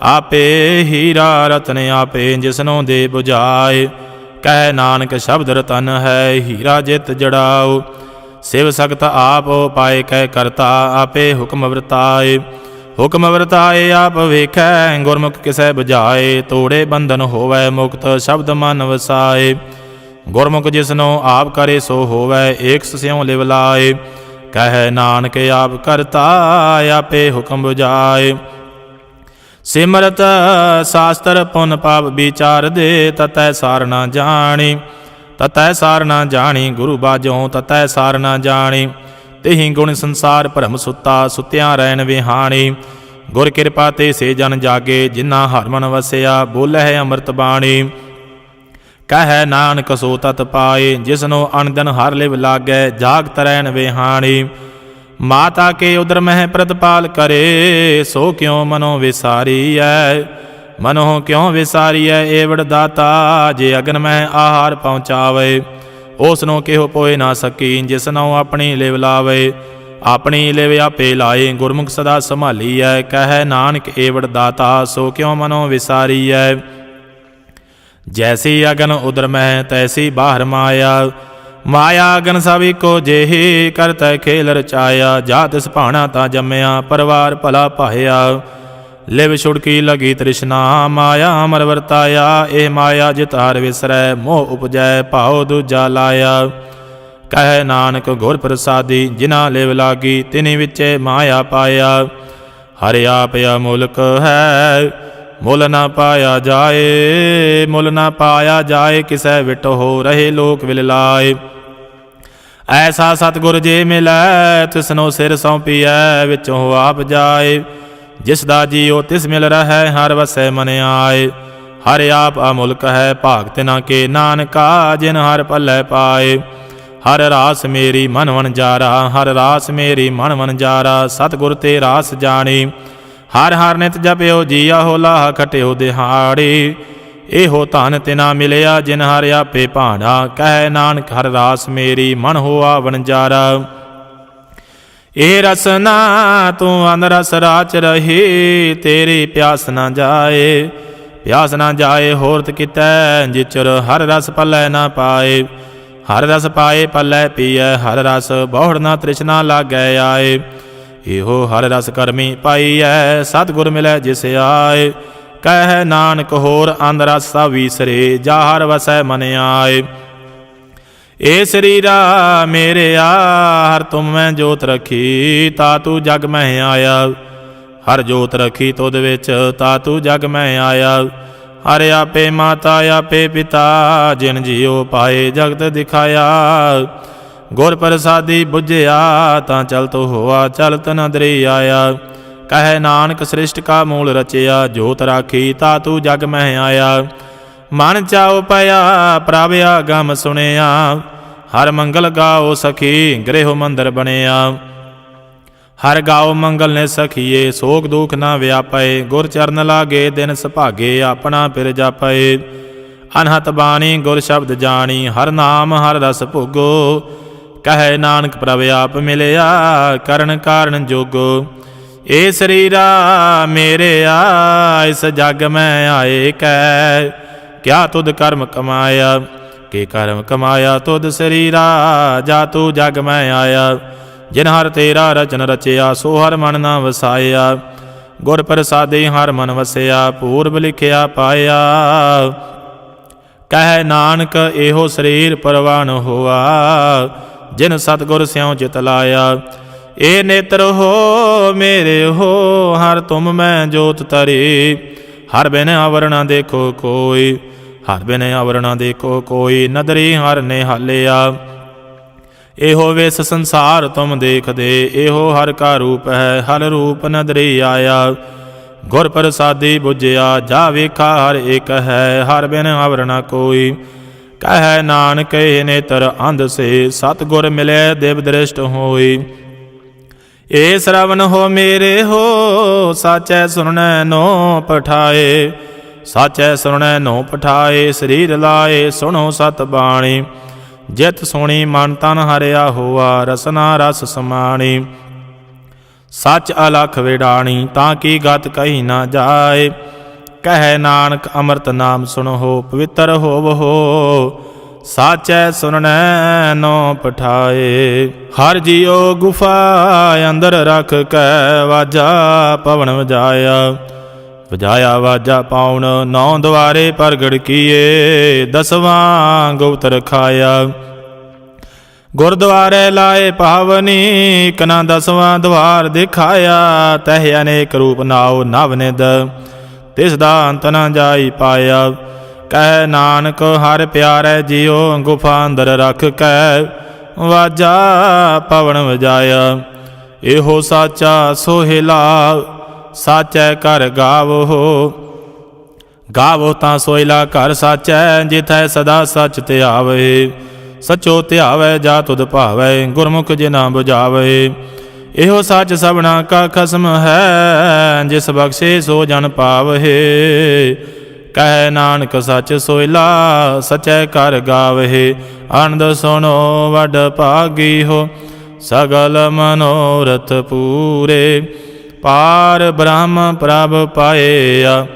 ਆਪੇ ਹੀਰਾ ਰਤਨ ਆਪੇ, ਜਿਸਨੋਂ ਦੇ ਬੁਝਾਏ। ਕਹਿ ਨਾਨਕ ਸ਼ਬਦ ਰਤਨ ਹੈ, ਹੀਰਾ ਜਿਤ ਜੜਾਓ। ਸਿਵ ਸਖਤ ਆਪ ਪਾਏ ਕਹਿ ਕਰਤਾ, ਆਪੇ ਹੁਕਮ ਵਰਤਾਏ। ਹੁਕਮ ਵਰਤਾਏ ਆਪ ਵੇਖੈ, ਗੁਰਮੁਖ ਕਿਸੈ ਬੁਝਾਏ। ਤੋੜੇ ਬੰਧਨ ਹੋਵੈ ਮੁਕਤ, ਸ਼ਬਦ ਮਨ ਵਸਾਏ। ਗੁਰਮੁਖ ਜਿਸਨੋਂ ਆਪ ਕਰੇ ਸੋ ਹੋਵੈ, ਏਕ ਸਿਉ ਲਿਵ ਲਾਏ। ਕਹਿ ਨਾਨਕ ਆਪ ਕਰਤਾ, ਆਪੇ ਹੁਕਮ ਬੁਝਾਏ। ਸਿਮਰਤ ਸ਼ਾਸਤਰ ਪੁਨ ਪਾਪ ਵਿਚਾਰ ਦੇ, ਤਤੈ ਸਾਰ ਨਾ ਜਾਣੀ। ਤਤੈ ਸਾਰ ਨਾ ਜਾਣੀ, ਗੁਰੂ ਬਾਝੋਂ ਤਤੈ ਸਾਰ ਨਾ ਜਾਣੀ। ਤੇਹੀ ਗੁਣ ਸੰਸਾਰ ਭਰਮ ਸੁੱਤਾ, ਸੁੱਤਿਆਂ ਰਹਿਣ ਵਿਹਾਣੀ। ਗੁਰ ਕਿਰਪਾ ਤੇ ਸੇ ਜਨ ਜਾਗੇ, ਜਿਨ੍ਹਾਂ ਹਰ ਮਨ ਵਸਿਆ। ਬੋਲੇ ਅੰਮ੍ਰਿਤ ਬਾਣੀ। ਕਹੈ ਨਾਨਕ ਸੋ ਤਤ ਪਾਏ, ਜਿਸਨੋ ਅਣਦਨ ਹਰ ਲਿਵ ਲਾਗੈ, ਜਾਗਤ ਰਹਿਣ ਵਿਹਾਣੀ। ਮਾਤਾ ਕੇ ਉਦਰ ਮਹਿ ਪ੍ਰਤਪਾਲ ਕਰੇ, ਸੋ ਕਿਉ ਮਨੋ ਵਿਸਾਰੀਐ। ਮਨੋ ਕਿਉ ਵਿਸਾਰੀਐ ਏਵੜ ਦਾਤਾ, ਜੇ ਅਗਨ ਮਹਿ ਆਹਾਰ ਪਹੁੰਚਾਵੇ। ਉਸਨੂੰ ਕਿਹੋ ਪੋਏ ਨਾ ਸਕੀ, ਜਿਸਨੋ ਆਪਣੀ ਲਿਵ ਲਾਵੇ। ਆਪਣੀ ਲਿਵ ਆਪੇ ਲਾਏ, ਗੁਰਮੁਖ ਸਦਾ ਸੰਭਾਲੀਐ। ਕਹੈ ਨਾਨਕ ਏਵੜ ਦਾਤਾ, ਸੋ ਕਿਉ ਮਨੋ ਵਿਸਾਰੀਐ। ਜੈਸੀ ਅਗਨ ਉਦਰ ਮਹਿ, ਤੈਸੀ ਬਾਹਰ ਮਾਇਆ। ਮਾਇਆ ਅਗਨ ਸਭ ਇੱਕੋ ਜਿਹੀ, ਕਰਤੈ ਖੇਲ ਰਚਾਇਆ। ਜਾ ਤਿਸ ਭਾਣਾ ਤਾਂ ਜੰਮਿਆ, ਪਰਿਵਾਰ ਭਲਾ ਪਾਇਆ। ਲਿਵ ਛੁੜਕੀ ਲਗੀ ਤ੍ਰਿਸ਼ਨਾ, ਮਾਇਆ ਅਮਰ ਵਰਤਾਇਆ। ਇਹ ਮਾਇਆ ਜਿਤ ਹਰ ਵਿਸਰੈ, ਮੋਹ ਉਪਜੈ ਭਾਉ ਦੂਜਾ ਲਾਇਆ। ਕਹੈ ਨਾਨਕ ਗੁਰ ਪ੍ਰਸਾਦੀ, ਜਿਨਾ ਲਿਵ ਲਾਗੀ, ਤਿਨੀ ਵਿਚੇ ਮਾਇਆ ਪਾਇਆ। ਹਰਿ ਆਪ ਅਮੁਲਕ ਹੈ, ਮੁੱਲ ਨਾ ਪਾਇਆ ਜਾਏ। ਮੁੱਲ ਨਾ ਪਾਇਆ ਜਾਏ, ਕਿਸੈ ਵਿਟ ਹੋ ਰਹੇ ਲੋਕ ਵਿਲ ਲਾਏ। ਐਸਾ ਸਤਿਗੁਰ ਜੇ ਮਿਲੈ, ਤਿਸਨੋ ਸਿਰ ਸੌਂਪੀਐ, ਵਿੱਚੋਂ ਆਪ ਜਾਏ। ਜਿਸ ਦਾ ਜੀਉ ਤਿਸ ਮਿਲ ਰਹੈ, ਹਰ ਵਸੈ ਮਨ ਆਏ। ਹਰਿ ਆਪ ਅਮੁਲਕ ਹੈ, ਭਾਗ ਤਿਨਾ ਕੇ ਨਾਨਕਾ, ਜਿਨ ਹਰ ਪੱਲੇ ਪਾਏ। ਹਰ ਰਾਸ ਮੇਰੀ ਮਨ ਵਣਜਾਰਾ, ਹਰ ਰਾਸ ਮੇਰੀ ਮਨ ਵਣਜਾਰਾ। ਸਤਿਗੁਰ ਤੇ ਰਾਸ ਜਾਣੀ, ਹਰ ਹਰ ਨਿਤ ਜਪਿਓ, ਜੀਆ ਹੋ ਲਾਹ ਖਟਿਓ ਦਿਹਾੜੀ। ਇਹੋ ਧਨ ਤਿਨਾ ਮਿਲਿਆ, ਜਿਨ ਹਰ ਆਪੇ ਭਾਣਾ। ਕਹਿ ਨਾਨਕ ਹਰ ਰਾਸ ਮੇਰੀ ਮਨ ਹੋਆ ਵਣਜਾਰਾ। ਇਹ ਰਸਨਾ ਤੂੰ ਅਨ ਰਸ ਰਾਚ ਰਹੀ, ਤੇਰੀ ਪਿਆਸ ਨਾ ਜਾਏ। ਪਿਆਸ ਨਾ ਜਾਏ ਹੋਰਤ ਕਿਤੈ, ਜਿਚਰ ਹਰ ਰਸ ਪੱਲੇ ਨਾ ਪਾਏ। ਹਰ ਰਸ ਪਾਏ ਪੱਲੇ ਪੀਐ, ਹਰ ਰਸ ਬਹੁੜ ਨਾ ਤ੍ਰਿਸ਼ਨਾ ਲਾਗੈ ਆਏ। ਇਹੋ ਹਰ ਰਸ ਕਰਮੀ ਪਾਈਐ, ਸਤਿਗੁਰ ਮਿਲੈ ਜਿਸ ਆਏ। ਕਹਿ ਨਾਨਕ ਹੋਰ ਅੰਧ ਰਸ ਸਭ ਵੀਸਰੇ, ਜਾ ਹਰ ਵਸੈ ਮਨ ਆਏ। ਏ ਸਰੀਰਾ ਮੇਰਿਆ, ਹਰ ਤੁਮ ਮੈਂ ਜੋਤ ਰਖੀ, ਤਾ ਤੂੰ ਜਗ ਮਹਿ ਆਇਆ। ਹਰ ਜੋਤ ਰਖੀ ਤੁਧ ਵਿੱਚ, ਤਾ ਤੂੰ ਜਗ ਮਹਿ ਆਇਆ। ਹਰ ਆਪੇ ਮਾਤਾ ਆਪੇ ਪਿਤਾ, ਜਿਨ ਜੀਉ ਪਾਏ ਜਗਤ ਦਿਖਾਇਆ। ਗੁਰ ਪ੍ਰਸਾਦੀ ਬੁਝਿਆ, ਤਾਂ ਚਲਤ ਹੋਆ ਚਲਤ ਨ ਦਰੀ ਆਇਆ। ਕਹਿ ਨਾਨਕ ਸ੍ਰਿਸ਼ਟ ਕਾ ਮੂਲ ਰਚਿਆ, ਜੋਤ ਰਾਖੀ ਤਾ ਤੂੰ ਜਗ ਮਹਿ ਆਇਆ। ਮਨ ਚਾਉ ਪਿਆ ਪ੍ਰਭ ਆਗਮ ਸੁਣਿਆ, ਹਰ ਮੰਗਲ ਗਾਓ ਸਖੀ ਗ੍ਰਹਿ ਮੰਦਰ ਬਣਿਆ। ਹਰ ਗਾਓ ਮੰਗਲ ਨੇ ਸਖੀਏ, ਸੋਗ ਦੁਖ ਨਾ ਵਿਆਪੇ। ਗੁਰ ਚਰਨ ਲਾਗੇ ਦਿਨ ਸੁਭਾਗੇ, ਆਪਣਾ ਫਿਰ ਜਾਪੇ। ਅਨਹਤ ਬਾਣੀ ਗੁਰ ਸ਼ਬਦ ਜਾਣੀ, ਹਰ ਨਾਮ ਹਰ ਰਸ ਭੋਗੋ। ਕਹੈ ਨਾਨਕ ਪ੍ਰਭ ਆਪ ਮਿਲਿਆ, ਕਰਨ ਕਾਰਨ ਜੋਗੋ। ਏ ਸਰੀਰਾ ਮੇਰਿਆ, ਇਸ ਜਗ ਮੈਂ ਆਏ ਕੈ, ਕਿਆ ਤੁਧ ਕਰਮ ਕਮਾਇਆ। ਕੇ ਕਰਮ ਕਮਾਇਆ ਤੁਧ ਸਰੀਰਾ, ਜਾ ਤੂੰ ਜਗ ਮੈਂ ਆਇਆ। ਜਿਨ ਹਰ ਤੇਰਾ ਰਚਨ ਰਚਿਆ, ਸੋ ਹਰ ਮਨ ਨਾ ਵਸਾਇਆ। ਗੁਰ ਪ੍ਰਸਾਦੇ ਹਰ ਮਨ ਵਸਿਆ, ਪੂਰਬ ਲਿਖਿਆ ਪਾਇਆ। ਕਹਿ ਨਾਨਕ ਇਹੋ ਸਰੀਰ ਪਰਵਾਨ ਹੋਆ, ਜਿਨ ਸਤਿਗੁਰ ਸਿਉ ਚਿਤ ਲਾਇਆ। ਏ ਨੇਤਰ ਹੋ ਮੇਰੇ ਹੋ, ਹਰ ਤੁਮ ਮੈਂ ਜੋਤ ਤਰੀ। ਹਰ ਬਿਨ ਅਵਰ ਨਾ ਦੇਖੋ ਕੋਈ, ਹਰ ਬਿਨ ਅਵਰ ਨਾ ਦੇਖੋ ਕੋਈ। ਨਦਰੀ ਹਰ ਨੇ ਹਾਲਿਆ, ਇਹੋ ਵਿਸ ਸੰਸਾਰ ਤੁਮ ਦੇਖਦੇ। ਇਹੋ ਹਰ ਕਾ ਰੂਪ ਹੈ, ਹਰ ਰੂਪ ਨਦਰੀ ਆਇਆ। ਗੁਰ ਪ੍ਰਸਾਦੀ ਬੁਝਿਆ, ਜਾ ਵੇਖਾ ਹਰ ਇੱਕ ਹੈ। ਹਰ ਬਿਨ ਅਵਰ ਨਾ ਕੋਈ, ਕਹਿ ਨਾਨਕ ਇਹ ਨੇਤਰ ਅੰਧ ਸੇ। ਸਤਿਗੁਰ ਮਿਲੇ ਦਿਵ ਦ੍ਰਿਸ਼ਟ ਹੋਈ। ਏ ਸ਼ਰਵਨ ਹੋ ਮੇਰੇ ਹੋ, ਸਾਚੈ ਸੁਣਨੈ ਨੋ ਪਠਾਏ। ਸਾਚੈ ਸੁਣਨੈ ਨੋ ਪਠਾਏ, ਸਰੀਰ ਲਾਏ ਸੁਣੋ ਸਤ ਬਾਣੀ। ਜਿਤ ਸੁਣੀ ਮਨ ਤਨ ਹਰਿਆ ਹੋਆ, ਰਸਨਾ ਰਸ ਸਮਾਣੀ। ਸੱਚ ਅਲਖ ਵਿਡਾਣੀ, ਤਾਂ ਕੀ ਗਤ ਕਹੀ ਨਾ ਜਾਏ। ਕਹਿ ਨਾਨਕ ਅੰਮ੍ਰਿਤ ਨਾਮ ਸੁਣੋ, ਪਵਿੱਤਰ ਹੋਵੋ। ਸਾਚੈ ਸੁਣਨੈ ਨੋ ਪਠਾਏ। ਹਰ ਜੀਉ ਗੁਫਾ ਅੰਦਰ ਰਖ ਕੈ, ਵਾਜਾ ਪਵਨ ਵਜਾਇਆ। ਵਜਾਇਆ ਵਾਜਾ ਪਾਉਣ, ਨੌ ਦੁਆਰੇ ਪ੍ਰਗਟ ਕੀਏ। ਦਸਵਾਂ ਗੁਪਤ ਰਖਾਇਆ, ਗੁਰਦੁਆਰੇ ਲਾਏ ਪਾਵਨੀ। ਕਨਾ ਦਸਵਾਂ ਦੁਆਰ ਦਿਖਾਇਆ, ਤਹਿ ਅਨੇਕ ਰੂਪ ਨਾਉ ਨਵ ਨਿਧ। ਤਿਸ ਦਾ ਅੰਤ ਨਾ ਜਾਈ ਪਾਇਆ। ਕਹਿ ਨਾਨਕ ਹਰ ਪਿਆਰੇ ਜੀਉ, ਗੁਫਾ ਅੰਦਰ ਰਖ ਕੈ ਵਾਜਾ ਪਵਨ ਵਜਾਇਆ। ਇਹੋ ਸਾਚਾ ਸੋਹਿਲਾ, ਸਾਚੈ ਕਰ ਗਾਵੋ। ਗਾਵੋ ਤਾਂ ਸੋਇਲਾ ਘਰ ਸਾਚੈ, ਜਿਥੈ ਸਦਾ ਸਚ ਧਿਆਵੇ। ਸਚੋ ਧਿਆਵੈ ਜਾ ਤੁਧ ਭਾਵੈ, ਗੁਰਮੁਖ ਜਿਨਾ ਬੁਝਾਵੇ। ਇਹੋ ਸੱਚ ਸਭਨਾ ਕਾ ਖਸਮ ਹੈ, ਜਿਸ ਬਖਸ਼ੇ ਸੋ ਜਨ ਪਾਵਹਿ। ਕਹਿ ਨਾਨਕ ਸੱਚ ਸੋਇਲਾ, ਸਚੈ ਕਰ ਗਾਵਹਿ। ਆਨੰਦ ਸੁਣੋ ਵਡ ਭਾਗੀ ਹੋ, ਸਗਲ ਮਨੋਰਥ ਪੂਰੇ। ਪਾਰ ਬ੍ਰਹਮ ਪ੍ਰਭ ਪਾਇਆ,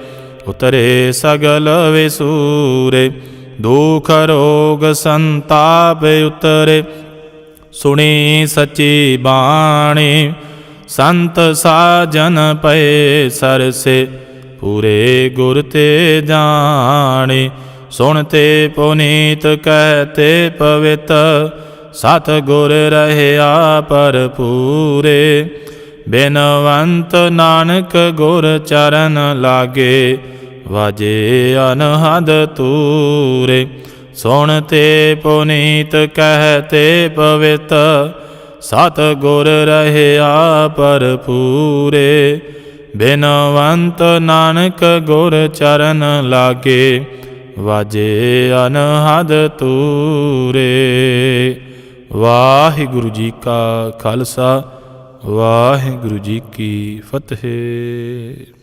ਉਤਰੇ ਸਗਲ ਵਿਸੂਰੇ। ਦੁਖ ਰੋਗ ਸੰਤਾਪ ਉਤਰੇ, ਸੁਣੀ ਸੱਚੀ ਬਾਣੀ। ਸੰਤ ਸਾਜਨ ਪਏ ਸਰਸੇ, ਪੂਰੇ ਗੁਰ ਤੇ ਜਾਣੇ। ਸੁਣਤੇ ਪੁਨੀਤ ਕਹਤੇ ਪਵਿੱਤ, ਸਤ ਗੁਰ ਰਹਿਆ ਭਰਪੂਰੇ। ਬਿਨਵੰਤ ਨਾਨਕ ਗੁਰ ਚਰਨ ਲਾਗੇ, ਵਾਜੇ ਅਨਹਦ ਤੂਰੇ। ਸੁਣਤੇ ਪੁਨੀਤ ਕਹਤੇ ਪਵਿੱਤ, ਸਤ ਗੁਰ ਰਹਿਆ ਭਰਪੂਰੇ। ਬਿਨਵੰਤ ਨਾਨਕ ਗੁਰ ਚਰਨ ਲਾਗੇ, ਵਾਜੇ ਅਨਹਦ ਤੂਰੇ। ਵਾਹਿਗੁਰੂ ਜੀ ਕਾ ਖਾਲਸਾ, ਵਾਹਿਗੁਰੂ ਜੀ ਕੀ ਫਤਿਹ।